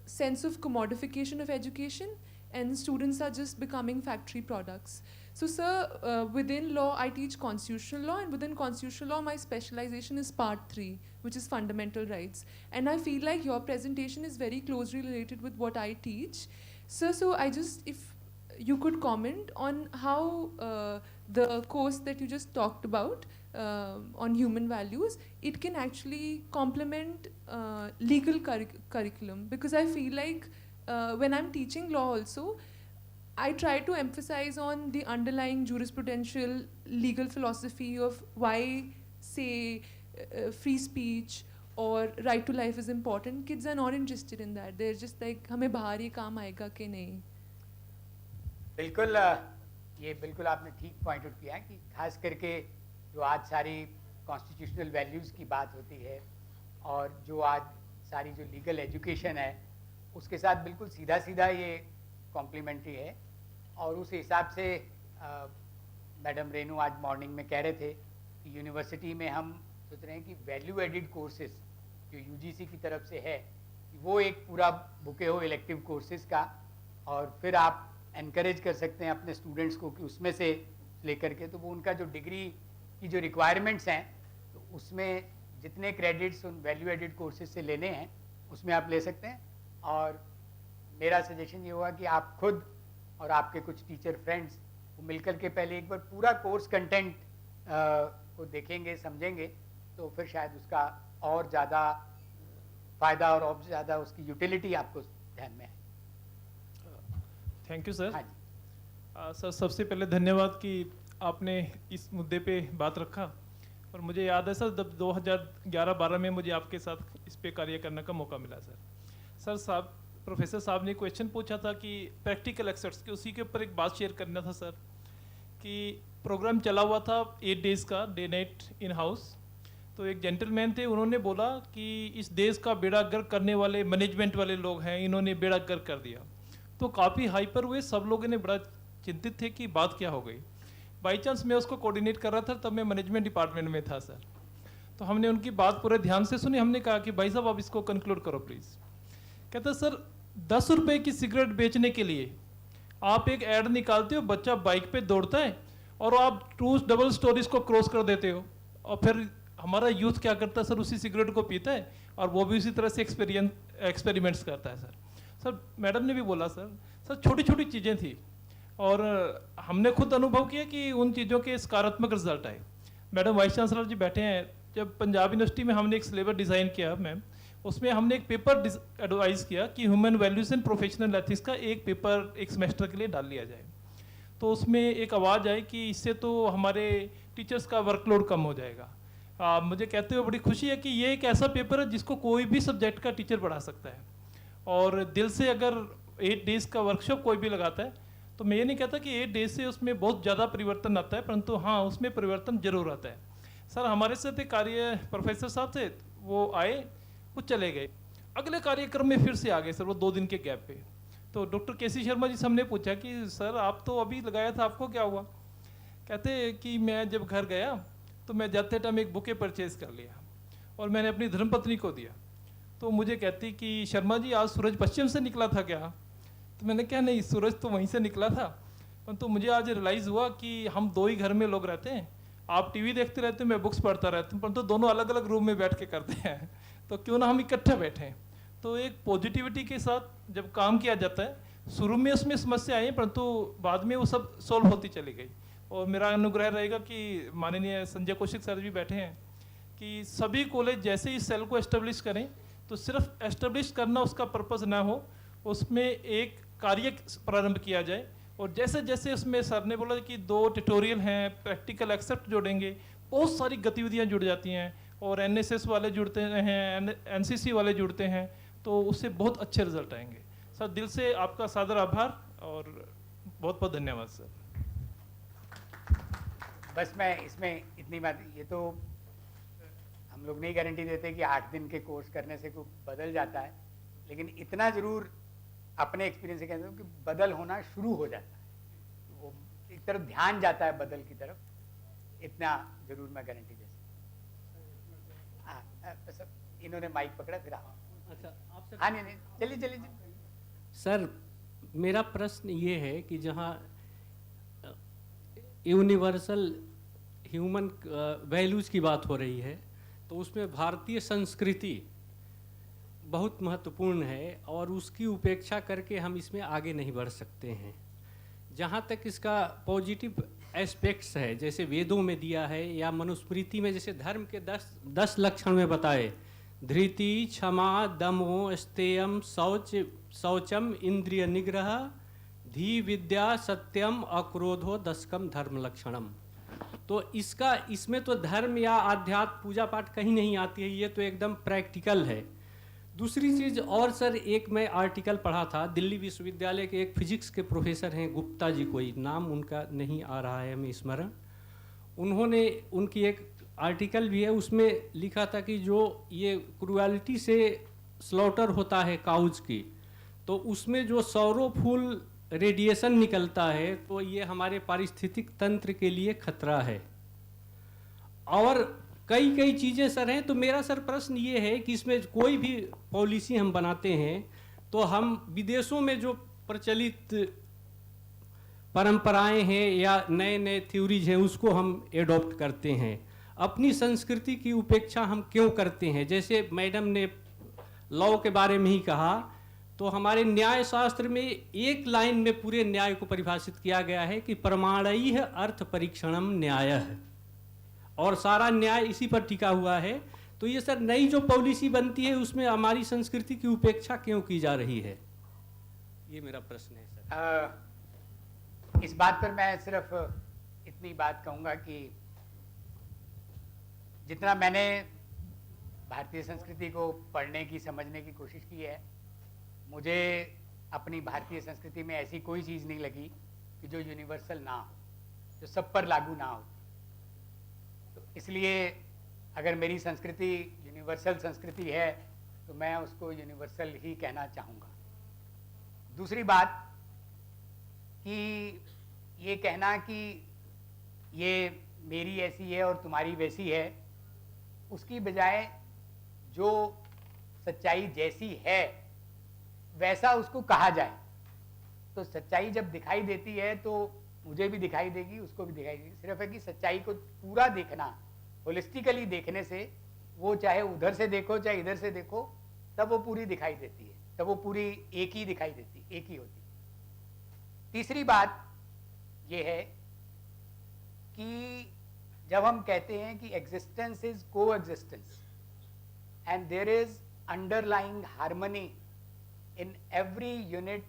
sense of commodification of education and students are just becoming factory products. So sir, within law, I teach constitutional law, and within constitutional law, my specialization is part 3, which is fundamental rights. And I feel like your presentation is very closely related with what I teach. Sir, so I just, if you could comment on how the course that you just talked about on human values, it can actually complement legal curriculum, because I feel like when I'm teaching law also, I try to emphasize on the underlying jurisprudential legal philosophy of why, say, free speech or right to life is important. Kids are not interested in that. They're just like, हमें बाहर ये काम आएगा कि नहीं? बिल्कुल, ये बिल्कुल आपने ठीक पॉइंट आउट किया कि खास करके जो आज सारी कॉन्स्टिट्यूशनल वैल्यूज़ की बात होती है और जो आज सारी जो लीगल एजुकेशन है उसके साथ बिल्कुल सीधा सीधा ये कॉम्प्लीमेंट्री है। और उस हिसाब से मैडम रेनू आज मॉर्निंग में कह रहे थे कि यूनिवर्सिटी में हम सोच रहे हैं कि वैल्यू एडिड कोर्सेज जो UGC की तरफ से है वो एक पूरा बुके हो इलेक्टिव कोर्सेज का, और फिर आप एनकरेज कर सकते हैं अपने स्टूडेंट्स को कि उसमें से लेकर के तो वो उनका जो डिग्री की जो रिक्वायरमेंट्स हैं तो उसमें जितने क्रेडिट्स उन वैल्यू एडिड कोर्सेज से लेने हैं उसमें आप ले सकते हैं। और मेरा सजेशन ये हुआ कि आप खुद और आपके कुछ टीचर फ्रेंड्स वो मिलकर के पहले एक बार पूरा कोर्स कंटेंट को देखेंगे, समझेंगे, तो फिर शायद उसका और ज़्यादा फ़ायदा और ज़्यादा उसकी यूटिलिटी आपको ध्यान में आए। Thank you sir. हाँ जी। सर सबसे पहले धन्यवाद कि आपने इस मुद्दे पे बात रखा। और मुझे याद है सर जब 2011-12 में मुझे आपके साथ इस पे कार्य करने का मौका मिला सर साहब प्रोफेसर साहब ने क्वेश्चन पूछा था कि प्रैक्टिकल एक्सपर्ट्स के, उसी के ऊपर एक बात शेयर करना था सर कि प्रोग्राम चला हुआ था 8 डेज़ का, डे नाइट इन हाउस। तो एक जेंटलमैन थे, उन्होंने बोला कि इस देश का बेड़ा गर्क करने वाले मैनेजमेंट वाले लोग हैं, इन्होंने बेड़ा गर्क कर दिया। तो काफ़ी हाइपर हुए, सब लोगों ने बड़ा चिंतित थे कि बात क्या हो गई। बाई चांस मैं उसको कोऑर्डिनेट कर रहा था, तब मैं मैनेजमेंट डिपार्टमेंट में था सर। तो हमने उनकी बात पूरे ध्यान से सुनी, हमने कहा कि भाई साहब आप इसको कंक्लूड करो प्लीज़। कहते सर 10 रुपए की सिगरेट बेचने के लिए आप एक ऐड निकालते हो, बच्चा बाइक पे दौड़ता है और आप 2 डबल स्टोरीज को क्रॉस कर देते हो, और फिर हमारा यूथ क्या करता है सर, उसी सिगरेट को पीता है और वो भी उसी तरह से एक्सपेरिमेंट्स करता है सर मैडम ने भी बोला सर छोटी छोटी चीज़ें थी और हमने खुद अनुभव किया कि उन चीज़ों के सकारात्मक रिजल्ट आए। मैडम वाइस चांसलर जी बैठे हैं, जब पंजाब यूनिवर्सिटी में हमने एक सिलेबस डिज़ाइन किया मैम, उसमें हमने एक पेपर एडवाइस किया कि human values and professional ethics का एक पेपर एक सेमेस्टर के लिए डाल लिया जाए। तो उसमें एक आवाज़ आई कि इससे तो हमारे टीचर्स का वर्कलोड कम हो जाएगा। मुझे कहते हुए बड़ी खुशी है कि ये एक ऐसा पेपर है जिसको कोई भी सब्जेक्ट का टीचर पढ़ा सकता है, और दिल से अगर 8 डेज़ का वर्कशॉप कोई भी लगाता है, तो मैं ये नहीं कहता कि 8 डेज से उसमें बहुत ज़्यादा परिवर्तन आता है, परंतु हाँ उसमें परिवर्तन जरूर आता है। सर हमारे साथ एक कार्य प्रोफेसर साहब थे, वो आए, वो चले गए, अगले कार्यक्रम में फिर से आ गए सर, वो 2 दिन के गैप पे। तो डॉक्टर केसी शर्मा जी से हमने पूछा कि सर आप तो अभी लगाया था, आपको क्या हुआ? कहते कि मैं जब घर गया तो मैं जाते टाइम एक बुके परचेज कर लिया और मैंने अपनी धर्मपत्नी को दिया। तो मुझे कहती कि शर्मा जी आज सूरज पश्चिम से निकला था क्या? तो मैंने कहा नहीं, सूरज तो वहीं से निकला था, परंतु मुझे आज रियलाइज़ हुआ कि हम 2 ही घर में लोग रहते हैं, आप टीवी देखते रहते हैं, मैं बुक्स पढ़ता रहता हूँ, परंतु दोनों अलग अलग रूम में बैठ के करते हैं, तो क्यों ना हम इकट्ठे बैठें। तो एक पॉजिटिविटी के साथ जब काम किया जाता है, शुरू में उसमें समस्या आई परंतु बाद में वो सब सॉल्व होती चली गई। और मेरा अनुग्रह रहेगा कि माननीय संजय कौशिक सर भी बैठे हैं कि सभी कॉलेज जैसे ही सेल को एस्टेब्लिश करें तो सिर्फ एस्टेब्लिश करना उसका पर्पज़ ना हो, उसमें एक कार्य प्रारंभ किया जाए। और जैसे जैसे उसमें सर ने बोला कि 2 ट्यूटोरियल हैं, प्रैक्टिकल एक्सेप्ट जोड़ेंगे, बहुत सारी गतिविधियां जुड़ जाती हैं, और एनएसएस वाले जुड़ते हैं, एनसीसी वाले जुड़ते हैं, तो उससे बहुत अच्छे रिजल्ट आएंगे। सर दिल से आपका सादर आभार और बहुत बहुत धन्यवाद सर। बस मैं इसमें इतनी बात, ये तो हम लोग नहीं गारंटी देते कि 8 दिन के कोर्स करने से कोई बदल जाता है, लेकिन इतना ज़रूर अपने एक्सपीरियंस से कहते हो कि बदल होना शुरू हो जाता है, वो एक तरफ ध्यान जाता है बदल की तरफ, इतना ज़रूर मैं गारंटी दे सकता हूँ। हाँ, इन्होंने माइक पकड़ा, फिर आप। अच्छा आपसे, हाँ नहीं चलिए। सर मेरा प्रश्न ये है कि जहाँ यूनिवर्सल ह्यूमन वैल्यूज़ की बात हो रही है, तो उसमें भारतीय संस्कृति बहुत महत्वपूर्ण है और उसकी उपेक्षा करके हम इसमें आगे नहीं बढ़ सकते हैं। जहाँ तक इसका पॉजिटिव एस्पेक्ट्स है, जैसे वेदों में दिया है या मनुस्मृति में जैसे धर्म के 10 लक्षण में बताए, धृति, क्षमा, दमो, स्तेयम, शौचम, इंद्रिय निग्रह, धी विद्या, सत्यम, अक्रोधो, दशकम धर्म लक्षणम। तो इसमें तो धर्म या आध्यात्म पूजा पाठ कहीं नहीं आती है, ये तो एकदम प्रैक्टिकल है। दूसरी चीज़ और सर, एक मैं आर्टिकल पढ़ा था, दिल्ली विश्वविद्यालय के एक फिजिक्स के प्रोफेसर हैं, गुप्ता जी, कोई नाम उनका नहीं आ रहा है हमें स्मरण, उन्होंने उनकी एक आर्टिकल भी है, उसमें लिखा था कि जो ये क्रुएलिटी से स्लॉटर होता है काउज की, तो उसमें जो सौरोफुल रेडिएशन निकलता है, तो ये हमारे पारिस्थितिक तंत्र के लिए खतरा है। और कई चीज़ें सर हैं। तो मेरा सर प्रश्न ये है कि इसमें कोई भी पॉलिसी हम बनाते हैं तो हम विदेशों में जो प्रचलित परंपराएं हैं या नए थ्योरीज हैं उसको हम एडॉप्ट करते हैं, अपनी संस्कृति की उपेक्षा हम क्यों करते हैं? जैसे मैडम ने लॉ के बारे में ही कहा, तो हमारे न्याय शास्त्र में एक लाइन में पूरे न्याय को परिभाषित किया गया है कि प्रमाणैः अर्थ परीक्षणम न्यायः, और सारा न्याय इसी पर टिका हुआ है। तो ये सर नई जो पॉलिसी बनती है उसमें हमारी संस्कृति की उपेक्षा क्यों की जा रही है? ये मेरा प्रश्न है सर। इस बात पर मैं सिर्फ इतनी बात कहूँगा कि जितना मैंने भारतीय संस्कृति को पढ़ने की, समझने की कोशिश की है, मुझे अपनी भारतीय संस्कृति में ऐसी कोई चीज़ नहीं लगी कि जो यूनिवर्सल ना हो, जो सब पर लागू ना हो। तो इसलिए अगर मेरी संस्कृति यूनिवर्सल संस्कृति है तो मैं उसको यूनिवर्सल ही कहना चाहूँगा। दूसरी बात कि ये कहना कि ये मेरी ऐसी है और तुम्हारी वैसी है, उसकी बजाय जो सच्चाई जैसी है वैसा उसको कहा जाए। तो सच्चाई जब दिखाई देती है तो मुझे भी दिखाई देगी, उसको भी दिखाई देगी। सिर्फ है कि सच्चाई को पूरा देखना, होलिस्टिकली देखने से, वो चाहे उधर से देखो चाहे इधर से देखो, तब वो पूरी दिखाई देती है, तब वो पूरी एक ही दिखाई देती, एक ही होती। तीसरी बात ये है कि जब हम कहते हैं कि एग्जिस्टेंस इज को existence and there is underlying harmony in every unit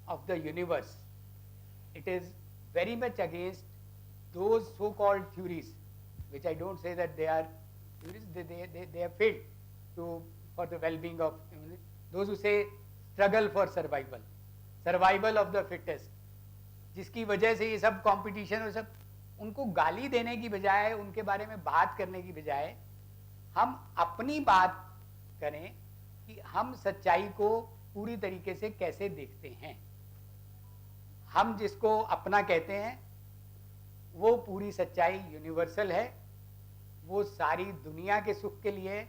of the universe, it is very much against those so-called theories, which I don't say that they are theories, they have failed for the well-being of humanity. Those who say struggle for survival, survival of the fittest, जिसकी वजह से ये सब competition और सब, उनको गाली देने की बजाय, उनके बारे में बात करने की बजाय हम अपनी बात करें कि हम सच्चाई को पूरी तरीके से कैसे देखते हैं। हम जिसको अपना कहते हैं वो पूरी सच्चाई यूनिवर्सल है, वो सारी दुनिया के सुख के लिए,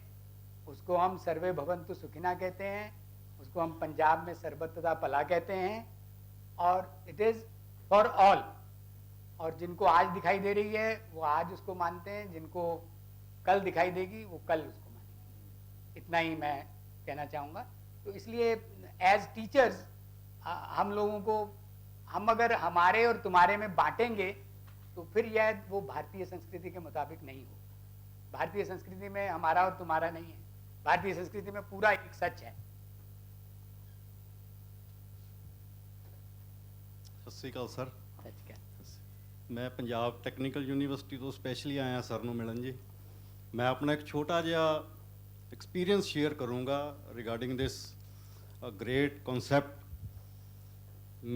उसको हम सर्वे भवन्तु सुखिना कहते हैं, उसको हम पंजाब में सर्वत्र भला कहते हैं, और इट इज़ फॉर ऑल। और जिनको आज दिखाई दे रही है वो आज उसको मानते हैं, जिनको कल दिखाई देगी वो कल उसको मानेंगे। इतना ही मैं कहना चाहूँगा। तो इसलिए एज टीचर्स हम लोगों को, हम अगर हमारे और तुम्हारे में बांटेंगे तो फिर यह वो भारतीय संस्कृति के मुताबिक नहीं होगा। भारतीय संस्कृति में हमारा और तुम्हारा नहीं है, भारतीय संस्कृति में पूरा एक सच है। ਸਤਿ ਸ਼੍ਰੀ ਅਕਾਲ ਸਰ। सच क्या? ਮੈਂ ਪੰਜਾਬ ਟੈਕਨੀਕਲ ਯੂਨੀਵਰਸਿਟੀ ਤੋਂ ਸਪੈਸ਼ਲੀ ਆਇਆ ਸਰ ਨੂੰ ਮਿਲਣ ਜੀ। ਮੈਂ ਆਪਣਾ ਇੱਕ ਛੋਟਾ ਜਿਹਾ ਐਕਸਪੀਰੀਅੰਸ ਸ਼ੇਅਰ ਕਰੂੰਗਾ ਰਿਗਾਰਡਿੰਗ ਦਿਸ ਗ੍ਰੇਟ ਕਨਸੈਪਟ।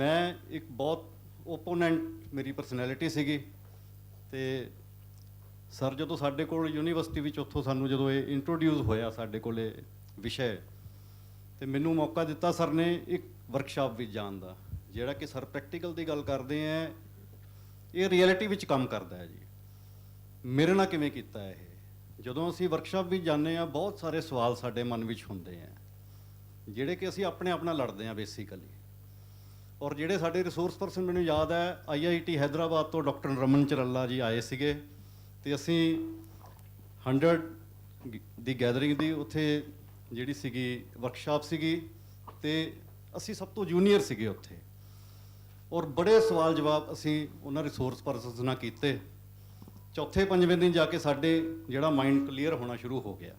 ਮੈਂ ਇੱਕ ਬਹੁਤ ਓਪੋਨੈਂਟ ਮੇਰੀ ਪਰਸਨੈਲਿਟੀ ਸੀਗੀ, ਤੇ ਸਰ ਜਦੋਂ ਸਾਡੇ ਕੋਲ ਯੂਨੀਵਰਸਿਟੀ ਵਿੱਚ ਉੱਥੋਂ ਸਾਨੂੰ ਜਦੋਂ ਇਹ ਇੰਟਰੋਡਿਊਸ ਹੋਇਆ ਸਾਡੇ ਕੋਲ ਇਹ ਵਿਸ਼ੇ, ਤੇ ਮੈਨੂੰ ਮੌਕਾ ਦਿੱਤਾ ਸਰ ਨੇ ਇੱਕ ਵਰਕਸ਼ਾਪ ਵਿੱਚ ਜਾਣ ਦਾ, ਜਿਹੜਾ ਕਿ ਸਰ ਪ੍ਰੈਕਟੀਕਲ ਦੀ ਗੱਲ ਕਰਦੇ ਹੈ, ਇਹ ਰਿਐਲਿਟੀ ਵਿੱਚ ਕੰਮ ਕਰਦਾ ਹੈ ਜੀ। ਮੇਰੇ ਨਾਲ ਕਿਵੇਂ ਕੀਤਾ ਇਹ, ਜਦੋਂ ਅਸੀਂ ਵਰਕਸ਼ਾਪ ਵਿੱਚ ਜਾਂਦੇ ਹਾਂ ਬਹੁਤ ਸਾਰੇ ਸਵਾਲ ਸਾਡੇ ਮਨ ਵਿੱਚ ਹੁੰਦੇ ਆ, ਜਿਹੜੇ ਕਿ ਅਸੀਂ ਆਪਣੇ ਆਪ ਨਾਲ ਲੜਦੇ ਹਾਂ ਬੇਸਿਕਲੀ। ਔਰ ਜਿਹੜੇ ਸਾਡੇ ਰਿਸੋਰਸ ਪਰਸਨ, ਮੈਨੂੰ ਯਾਦ ਹੈ IIT ਹੈਦਰਾਬਾਦ ਤੋਂ ਡਾਕਟਰ ਰਮਨ ਚਰੱਲਾ ਜੀ ਆਏ ਸੀਗੇ, ਤੇ ਅਸੀਂ 100 ਦੀ ਗੈਦਰਿੰਗ ਦੀ ਉੱਥੇ ਜਿਹੜੀ ਸੀਗੀ ਵਰਕਸ਼ਾਪ ਸੀਗੀ, ਤੇ ਅਸੀਂ ਸਭ ਤੋਂ ਜੂਨੀਅਰ ਸੀਗੇ ਉੱਥੇ। ਔਰ ਬੜੇ ਸਵਾਲ ਜਵਾਬ ਅਸੀਂ ਉਹਨਾਂ ਰਿਸੋਰਸ ਪਰਸਨਸ ਨਾਲ ਕੀਤੇ। ਚੌਥੇ ਪੰਜਵੇਂ ਦਿਨ ਜਾ ਕੇ ਸਾਡੇ ਜਿਹੜਾ ਮਾਈਂਡ ਕਲੀਅਰ ਹੋਣਾ ਸ਼ੁਰੂ ਹੋ ਗਿਆ,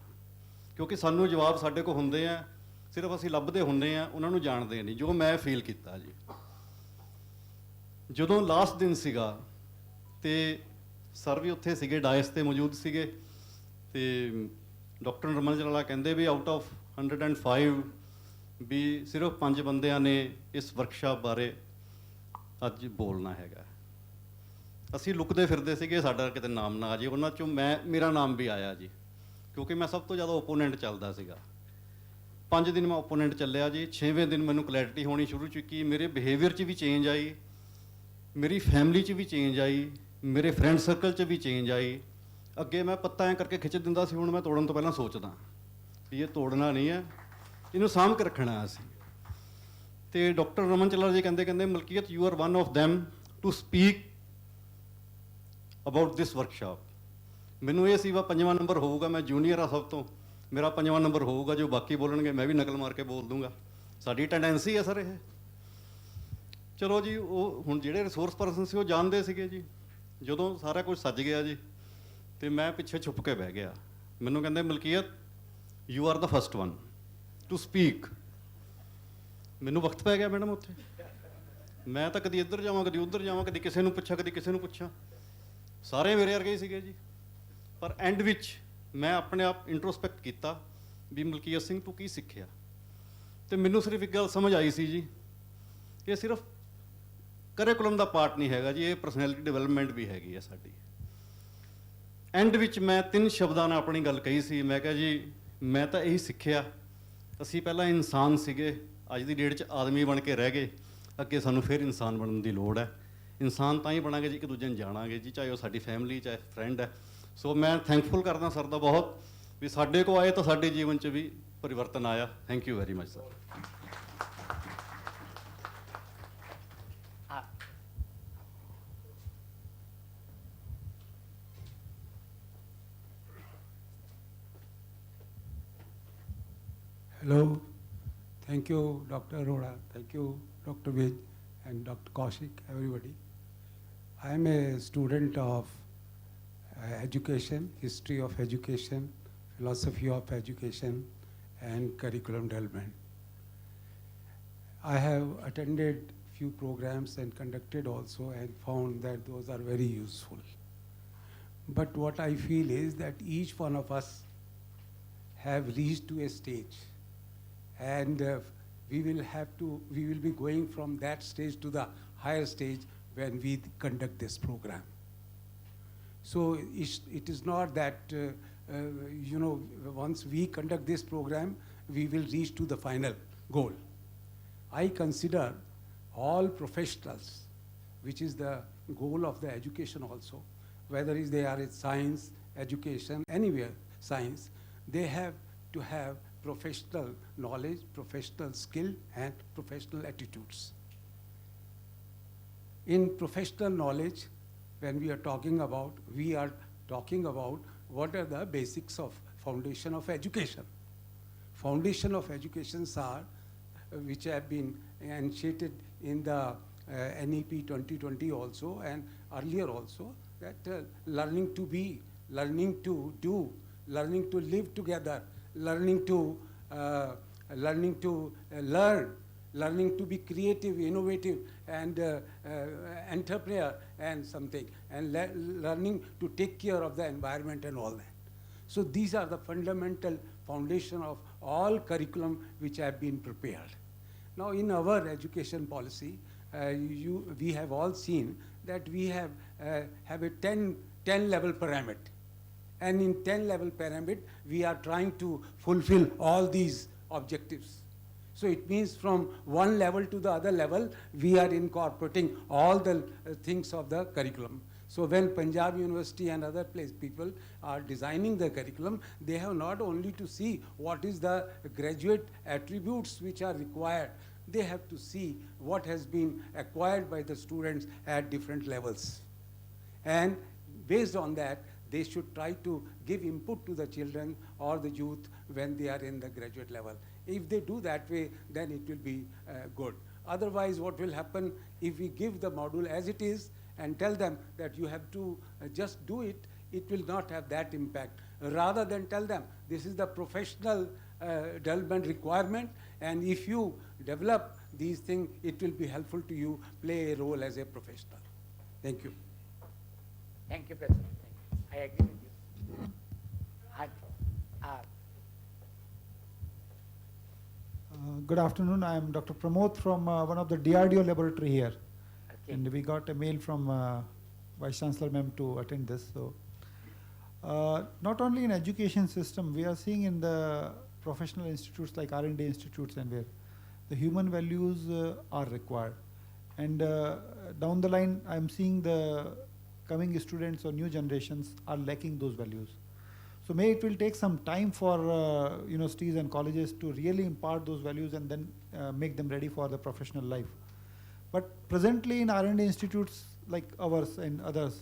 ਕਿਉਂਕਿ ਸਾਨੂੰ ਜਵਾਬ ਸਾਡੇ ਕੋਲ ਹੁੰਦੇ ਆ, ਸਿਰਫ ਅਸੀਂ ਲੱਭਦੇ ਹੁੰਦੇ ਆ, ਉਹਨਾਂ ਨੂੰ ਜਾਣਦੇ ਨਹੀਂ। ਜੋ ਮੈਂ ਫੀਲ ਕੀਤਾ ਜੀ, ਜਦੋਂ ਲਾਸਟ ਦਿਨ ਸੀਗਾ ਤੇ ਸਰ ਵੀ ਉੱਥੇ ਸੀਗੇ, ਡਾਇਸ ਤੇ ਮੌਜੂਦ ਸੀਗੇ, ਤੇ ਡਾਕਟਰ ਰਮਨ ਚਰੱਲਾ ਕਹਿੰਦੇ ਵੀ ਆਊਟ ਆਫ 105 ਵੀ ਸਿਰਫ 5 ਬੰਦਿਆਂ ਨੇ ਇਸ ਵਰਕਸ਼ਾਪ ਬਾਰੇ ਅੱਜ ਬੋਲਣਾ ਹੈਗਾ। ਅਸੀਂ ਲੁਕਦੇ ਫਿਰਦੇ ਸੀਗੇ ਸਾਡਾ ਕਿਤੇ ਨਾਮ ਨਾ ਆ ਜੇ, ਉਹਨਾਂ 'ਚੋਂ ਮੇਰਾ ਨਾਮ ਵੀ ਆਇਆ ਜੀ, ਕਿਉਂਕਿ ਮੈਂ ਸਭ ਤੋਂ ਜ਼ਿਆਦਾ ਓਪੋਨੈਂਟ ਚੱਲਦਾ ਸੀਗਾ। 5 ਦਿਨ ਮੈਂ ਓਪੋਨੈਂਟ ਚੱਲਿਆ ਜੀ। 6ਵੇਂ ਦਿਨ ਮੈਨੂੰ ਕਲੈਰਿਟੀ ਹੋਣੀ ਸ਼ੁਰੂ ਚੁੱਕੀ, ਮੇਰੇ ਬਿਹੇਵੀਅਰ 'ਚ ਵੀ ਚੇਂਜ ਆਈ, ਮੇਰੀ ਫੈਮਿਲੀ 'ਚ ਵੀ ਚੇਂਜ ਆਈ, ਮੇਰੇ ਫਰੈਂਡ ਸਰਕਲ 'ਚ ਵੀ ਚੇਂਜ ਆਈ। ਅੱਗੇ ਮੈਂ ਪੱਤਾ ਐਂ ਕਰਕੇ ਖਿੱਚ ਦਿੰਦਾ ਸੀ, ਹੁਣ ਮੈਂ ਤੋੜਨ ਤੋਂ ਪਹਿਲਾਂ ਸੋਚਦਾ ਵੀ ਇਹ ਤੋੜਨਾ ਨਹੀਂ ਹੈ, ਇਹਨੂੰ ਸਾਂਭ ਕੇ ਰੱਖਣਾ ਅਸੀਂ। ਤੇ ਡਾਕਟਰ ਰਮਨ ਚਰੱਲਾ ਜੀ ਕਹਿੰਦੇ Malkiat, you are one of them to speak about this workshop. ਮੈਨੂੰ ਇਹ ਸੀ ਵਾ 5ਵਾਂ ਨੰਬਰ ਹੋਊਗਾ, ਮੈਂ ਜੂਨੀਅਰ ਆ ਸਭ ਤੋਂ, ਮੇਰਾ 5ਵਾਂ ਨੰਬਰ ਹੋਊਗਾ, ਜੋ ਬਾਕੀ ਬੋਲਣਗੇ ਮੈਂ ਵੀ ਨਕਲ ਮਾਰ ਕੇ ਬੋਲ ਦੂੰਗਾ। ਸਾਡੀ ਟੈਂਡੈਂਸੀ ਹੈ ਸਰ ਇਹ। ਚਲੋ ਜੀ, ਉਹ ਹੁਣ ਜਿਹੜੇ ਰਿਸੋਰਸ ਪਰਸਨ ਸੀ ਉਹ ਜਾਣਦੇ ਸੀਗੇ ਜੀ। ਜਦੋਂ ਸਾਰਾ ਕੁਝ ਸੱਜ ਗਿਆ ਜੀ, ਤੇ ਮੈਂ ਪਿੱਛੇ ਛੁਪ ਕੇ ਬਹਿ ਗਿਆ। ਮੈਨੂੰ ਕਹਿੰਦੇ Malkiat, you are the first one to speak. ਮੈਨੂੰ ਵਕਤ ਪੈ ਗਿਆ ਮੈਡਮ ਉੱਥੇ। ਮੈਂ ਤਾਂ ਕਦੀ ਇੱਧਰ ਜਾਵਾਂ, ਕਦੀ ਉੱਧਰ ਜਾਵਾਂ, ਕਦੀ ਕਿਸੇ ਨੂੰ ਪੁੱਛਾਂ, ਕਦੀ ਕਿਸੇ ਨੂੰ ਪੁੱਛਾਂ। ਸਾਰੇ ਮੇਰੇ ਵਰਗੇ ਹੀ ਸੀਗੇ ਜੀ। ਪਰ ਐਂਡ ਵਿੱਚ ਮੈਂ ਆਪਣੇ ਆਪ ਇੰਟਰੋਸਪੈਕਟ ਕੀਤਾ ਵੀ ਮਲਕੀਤ ਸਿੰਘ ਤੂੰ ਕੀ ਸਿੱਖਿਆ, ਤੇ ਮੈਨੂੰ ਸਿਰਫ ਇੱਕ ਗੱਲ ਸਮਝ ਆਈ ਸੀ ਜੀ, ਇਹ ਸਿਰਫ ਕਰਿਕੂਲਮ ਦਾ ਪਾਰਟ ਨਹੀਂ ਹੈਗਾ ਜੀ, ਇਹ ਪਰਸਨੈਲਿਟੀ ਡਿਵੈਲਪਮੈਂਟ ਵੀ ਹੈਗੀ ਹੈ ਸਾਡੀ। ਐਂਡ ਵਿੱਚ ਮੈਂ 3 ਸ਼ਬਦਾਂ ਨਾਲ ਆਪਣੀ ਗੱਲ ਕਹੀ ਸੀ, ਮੈਂ ਕਿਹਾ ਜੀ ਮੈਂ ਤਾਂ ਇਹੀ ਸਿੱਖਿਆ, ਅਸੀਂ ਪਹਿਲਾਂ ਇਨਸਾਨ ਸੀਗੇ, ਅੱਜ ਦੀ ਡੇਟ 'ਚ ਆਦਮੀ ਬਣ ਕੇ ਰਹਿ ਗਏ, ਅੱਗੇ ਸਾਨੂੰ ਫਿਰ ਇਨਸਾਨ ਬਣਨ ਦੀ ਲੋੜ ਹੈ। ਇਨਸਾਨ ਤਾਂ ਹੀ ਬਣਾਂਗੇ ਜੀ ਇੱਕ ਦੂਜੇ ਨੂੰ ਜਾਣਾਂਗੇ ਜੀ, ਚਾਹੇ ਉਹ ਸਾਡੀ ਫੈਮਿਲੀ ਚਾਹੇ ਫਰੈਂਡ ਹੈ। ਸੋ ਮੈਂ ਥੈਂਕਫੁਲ ਕਰਦਾ ਸਰ ਦਾ ਬਹੁਤ ਵੀ ਸਾਡੇ ਕੋਲ ਆਏ ਤਾਂ ਸਾਡੇ ਜੀਵਨ 'ਚ ਵੀ ਪਰਿਵਰਤਨ ਆਇਆ। Thank you very much sir. Hello, thank you, Dr. Arora, thank you, Dr. Vij, and Dr. Kaushik, everybody. I am a student of education, history of education, philosophy of education, and curriculum development. I have attended few programs and conducted also and found that those are very useful. But what I feel is that each one of us have reached to a stage, and we will be going from that stage to the higher stage when we conduct this program. So it is not that, once we conduct this program, we will reach to the final goal. I consider all professionals, which is the goal of the education also, whether they are in science, education, anywhere science, they have to have professional knowledge, professional skill, and professional attitudes. In professional knowledge, when we are talking about what are the basics of foundation of education. Foundation of educations are, which have been initiated in the NEP 2020 also and earlier also, that learning to be, learning to do, learning to live together, learning to learn, learning to be creative, innovative, and entrepreneur and something, and learning to take care of the environment and all that. So these are the fundamental foundation of all curriculum which have been prepared. Now in our education policy, we have all seen that we have a 10 level pyramid. And in 10 level pyramid, we are trying to fulfill all these objectives. So it means from one level to the other level, we are incorporating all the things of the curriculum. So when Punjab University and other people are designing the curriculum, they have not only to see what is the graduate attributes which are required, they have to see what has been acquired by the students at different levels. And based on that, they should try to give input to the children or the youth when they are in the graduate level. If they do that way, then it will be good. Otherwise, what will happen if we give the module as it is and tell them that you have to just do it, it will not have that impact. Rather than tell them, this is the professional development requirement, and if you develop these things, it will be helpful to you, play a role as a professional. Thank you. Thank you, President. I agree with you. Good afternoon. I am Dr. Pramod from one of the DRDO laboratory here. Okay. And we got a mail from Vice Chancellor Ma'am to attend this. So, not only in education system, we are seeing in the professional institutes like R&D institutes and where the human values are required. And down the line, I am seeing the coming students or new generations are lacking those values. So maybe it will take some time for universities and colleges to really impart those values and then make them ready for the professional life. But presently in R&D institutes like ours and others,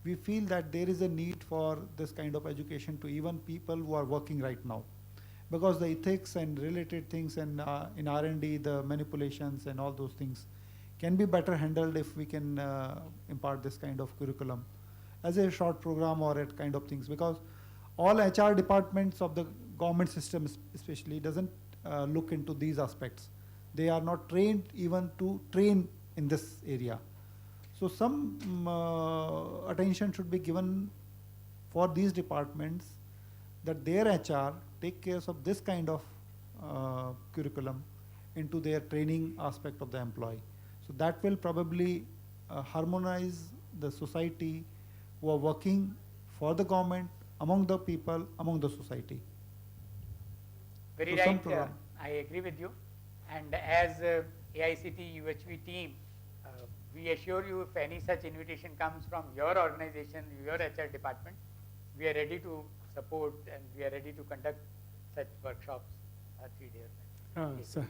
we feel that there is a need for this kind of education to even people who are working right now. Because the ethics and related things and in R&D, the manipulations and all those things can be better handled if we can impart this kind of curriculum as a short program or a kind of things. Because all HR departments of the government system especially doesn't look into these aspects. They are not trained even to train in this area. So some attention should be given for these departments that their HR take care of this kind of curriculum into their training aspect of the employee. So that will probably harmonize the society who are working for the government, among the people, among the society. Very So some right. program. I agree with you. And as AICT UHV team, we assure you if any such invitation comes from your organization, your HR department, we are ready to support and we are ready to conduct such workshops 3 days. Sir,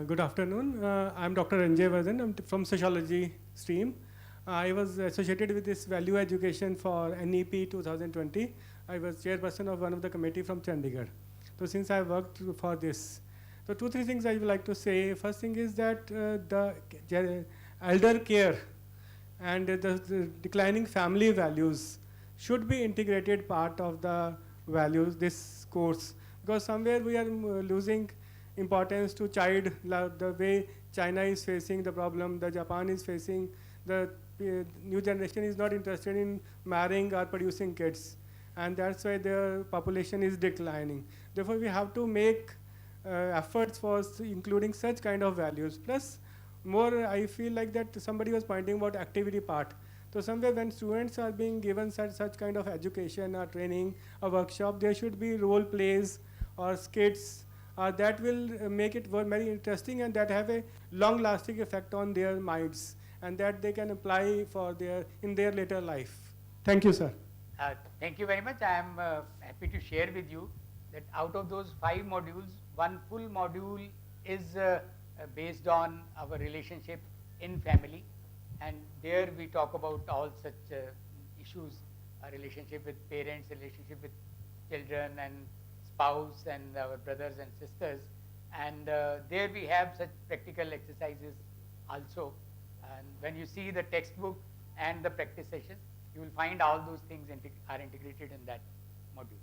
good afternoon. I'm Dr. Ranjay Vardhan. I'm from Sociology stream. I was associated with this value education for NEP 2020. I was chairperson of one of the committee from Chandigarh. So since I worked for this, so 2-3 things I would like to say. First thing is that the elder care and the declining family values should be integrated part of the values, this course. Because somewhere we are losing importance to child love, the way China is facing the problem, the Japan is facing, the new generation is not interested in marrying or producing kids. And that's why the population is declining. Therefore, we have to make efforts for including such kind of values. Plus, more I feel like that somebody was pointing about activity part. So somewhere when students are being given such kind of education or training or workshop, there should be role plays or skits that will make it very interesting and that have a long-lasting effect on their minds and that they can apply for in their later life. Thank you, sir. Thank you very much. I am happy to share with you that out of those 5 modules, one full module is based on our relationship in family, and there we talk about all such issues, a relationship with parents, relationship with children and spouse and our brothers and sisters, and there we have such practical exercises also. And when you see the textbook and the practice sessions, you will find all those things are integrated in that module.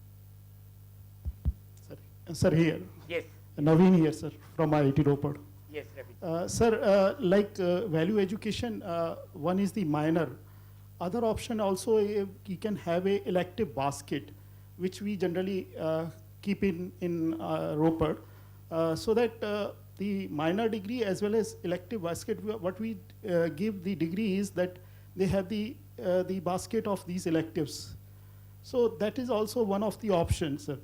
Sir, here. Yes. Naveen here, sir, from IIT Ropar. Yes, Ravi. Sir, like value education, one is the minor. Other option also, you can have a elective basket, which we generally keep in Ropar, so that the minor degree as well as elective basket, what we give the degree is that they have the basket of these electives. So that is also one of the options, sir.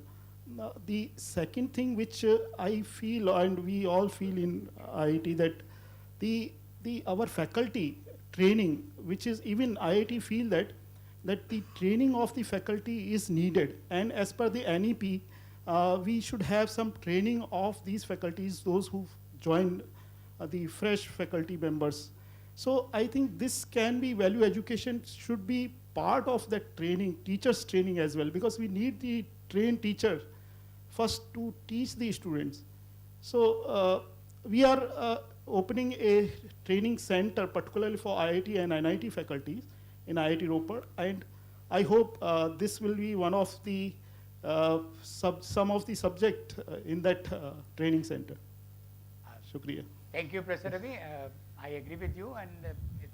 The second thing which I feel and we all feel in IIT that our faculty training, which is even IIT feel that the training of the faculty is needed, and as per the NEP, we should have some training of these faculties, those who joined the fresh faculty members. So I think this can be value education should be part of that training, teachers training as well, because we need the trained teacher first to teach the students. So we are opening a training center particularly for IIT and NIT faculties in IIT Ropar, and I hope this will be one of the some of the subject in that training center. Shukriya. Thank you, Professor Ravi. I agree with you, and it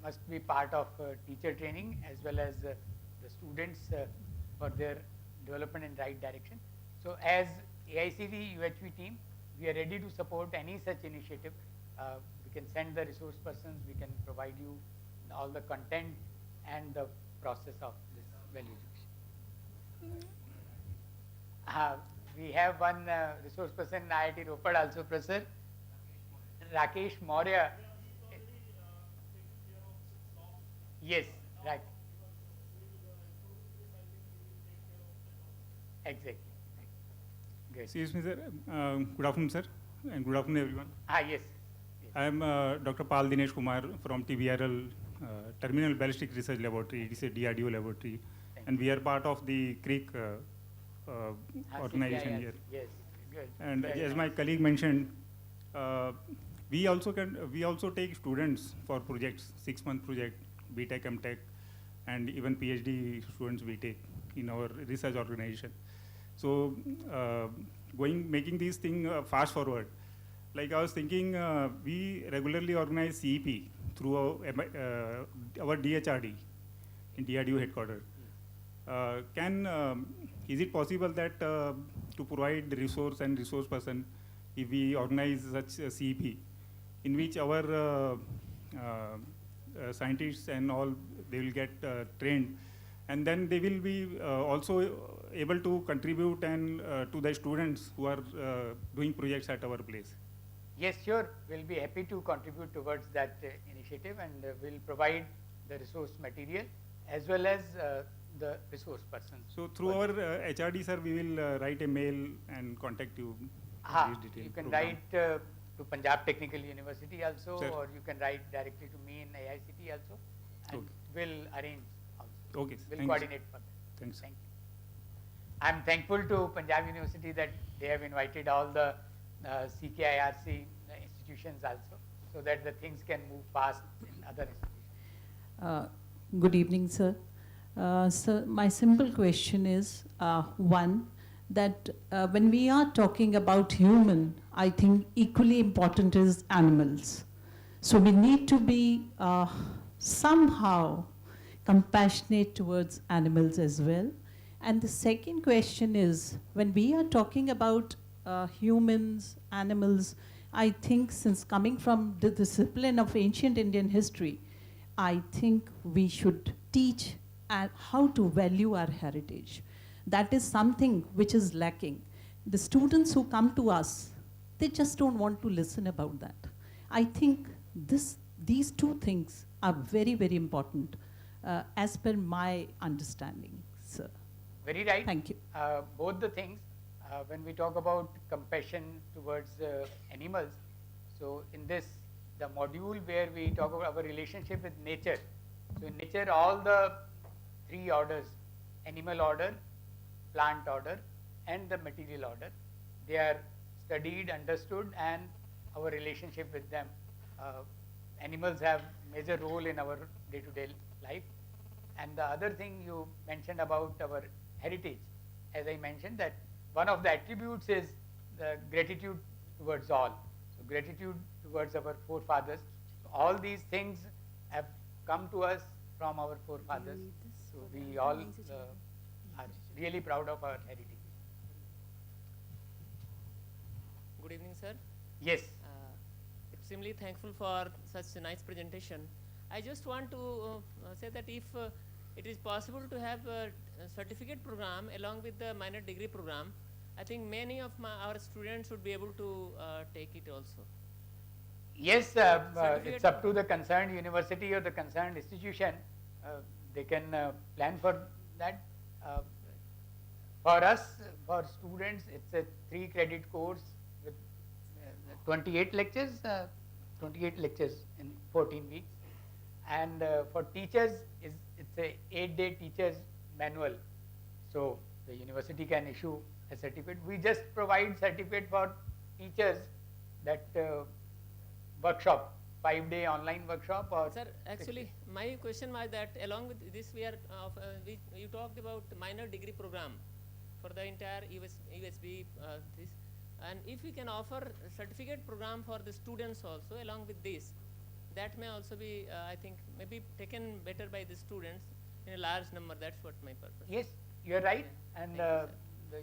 must be part of teacher training as well as the students for their development in right direction. So as AICT UHV team, we are ready to support any such initiative. We can send the resource persons, we can provide you all the content and the process of this value education. We have one resource person in IIT Ropar also, Professor Rakesh Maurya. Yes, right. Exactly. Good. Excuse me, sir. Good afternoon, sir, and good afternoon, everyone. Yes. I am Dr. Pal Dinesh Kumar from TBRL Terminal Ballistic Research Laboratory. It is a DRDO laboratory, and we are part of the CREEC organization here. Yes, good. And Very as nice. my colleague mentioned, we also take students for projects, 6-month project, BTech, MTech, and even PhD students we take in our research organization. So making these things fast forward. Like I was thinking, we regularly organize CEP through our DHRD in DRDO headquarters. Can is it possible that to provide the resource and resource person, if we organize such a CEP, in which our scientists and all, they will get trained, and then they will be also able to contribute and to the students who are doing projects at our place? Yes, sure. We'll be happy to contribute towards that initiative, and we'll provide the resource material as well as the resource person. So through our HRD, sir, we will write a mail and contact you. You can write to Punjab Technical University also, Sir. or you can write directly to me in AICT also, and Okay. we'll arrange also. Okay, sir. We'll Thank you, coordinate sir. for that. Thanks. Thank you. I'm thankful to Punjab University that they have invited all the CKIRC institutions also, so that the things can move fast in other institutions. Good evening, sir. Sir, my simple question is, one, that when we are talking about human, I think equally important is animals. So we need to be somehow compassionate towards animals as well. And the second question is, when we are talking about humans, animals, I think since coming from the discipline of ancient Indian history, I think we should teach how to value our heritage. That is something which is lacking. The students who come to us, they just don't want to listen about that. I think these two things are very, very important as per my understanding, sir. Very right. Thank you. Both the things, when we talk about compassion towards animals, so in this, the module where we talk about our relationship with nature. So in nature, all the three orders, animal order, plant order, and the material order, they are studied, understood, and our relationship with them. Animals have major role in our day-to-day life. And the other thing you mentioned about our heritage, as I mentioned, that one of the attributes is the gratitude towards all. So gratitude towards our forefathers. So all these things have come to us from our forefathers. So we all are really proud of our heritage. Good evening, sir. Yes. Extremely thankful for such a nice presentation. I just want to say that if it is possible to have a certificate program along with the minor degree program, I think many of our students would be able to take it also. Yes, it's up to the concerned university or the concerned institution. They can plan for that. For us, for students, it's a 3-credit course with 28 lectures in 14 weeks. And for teachers, it's a 8-day teachers manual. So the university can issue a certificate. We just provide certificate for teachers, that workshop, 5-day online workshop. Or sir, actually, my question was that along with this, you talked about minor degree program for the entire USB this, and if we can offer a certificate program for the students also along with this, that may also be, I think, maybe taken better by the students in a large number. That's what my purpose. Yes, you're right, and the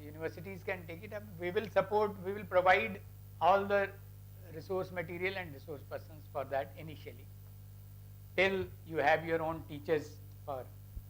universities can take it up. We will support, we will provide all the resource material and resource persons for that initially, till you have your own teachers for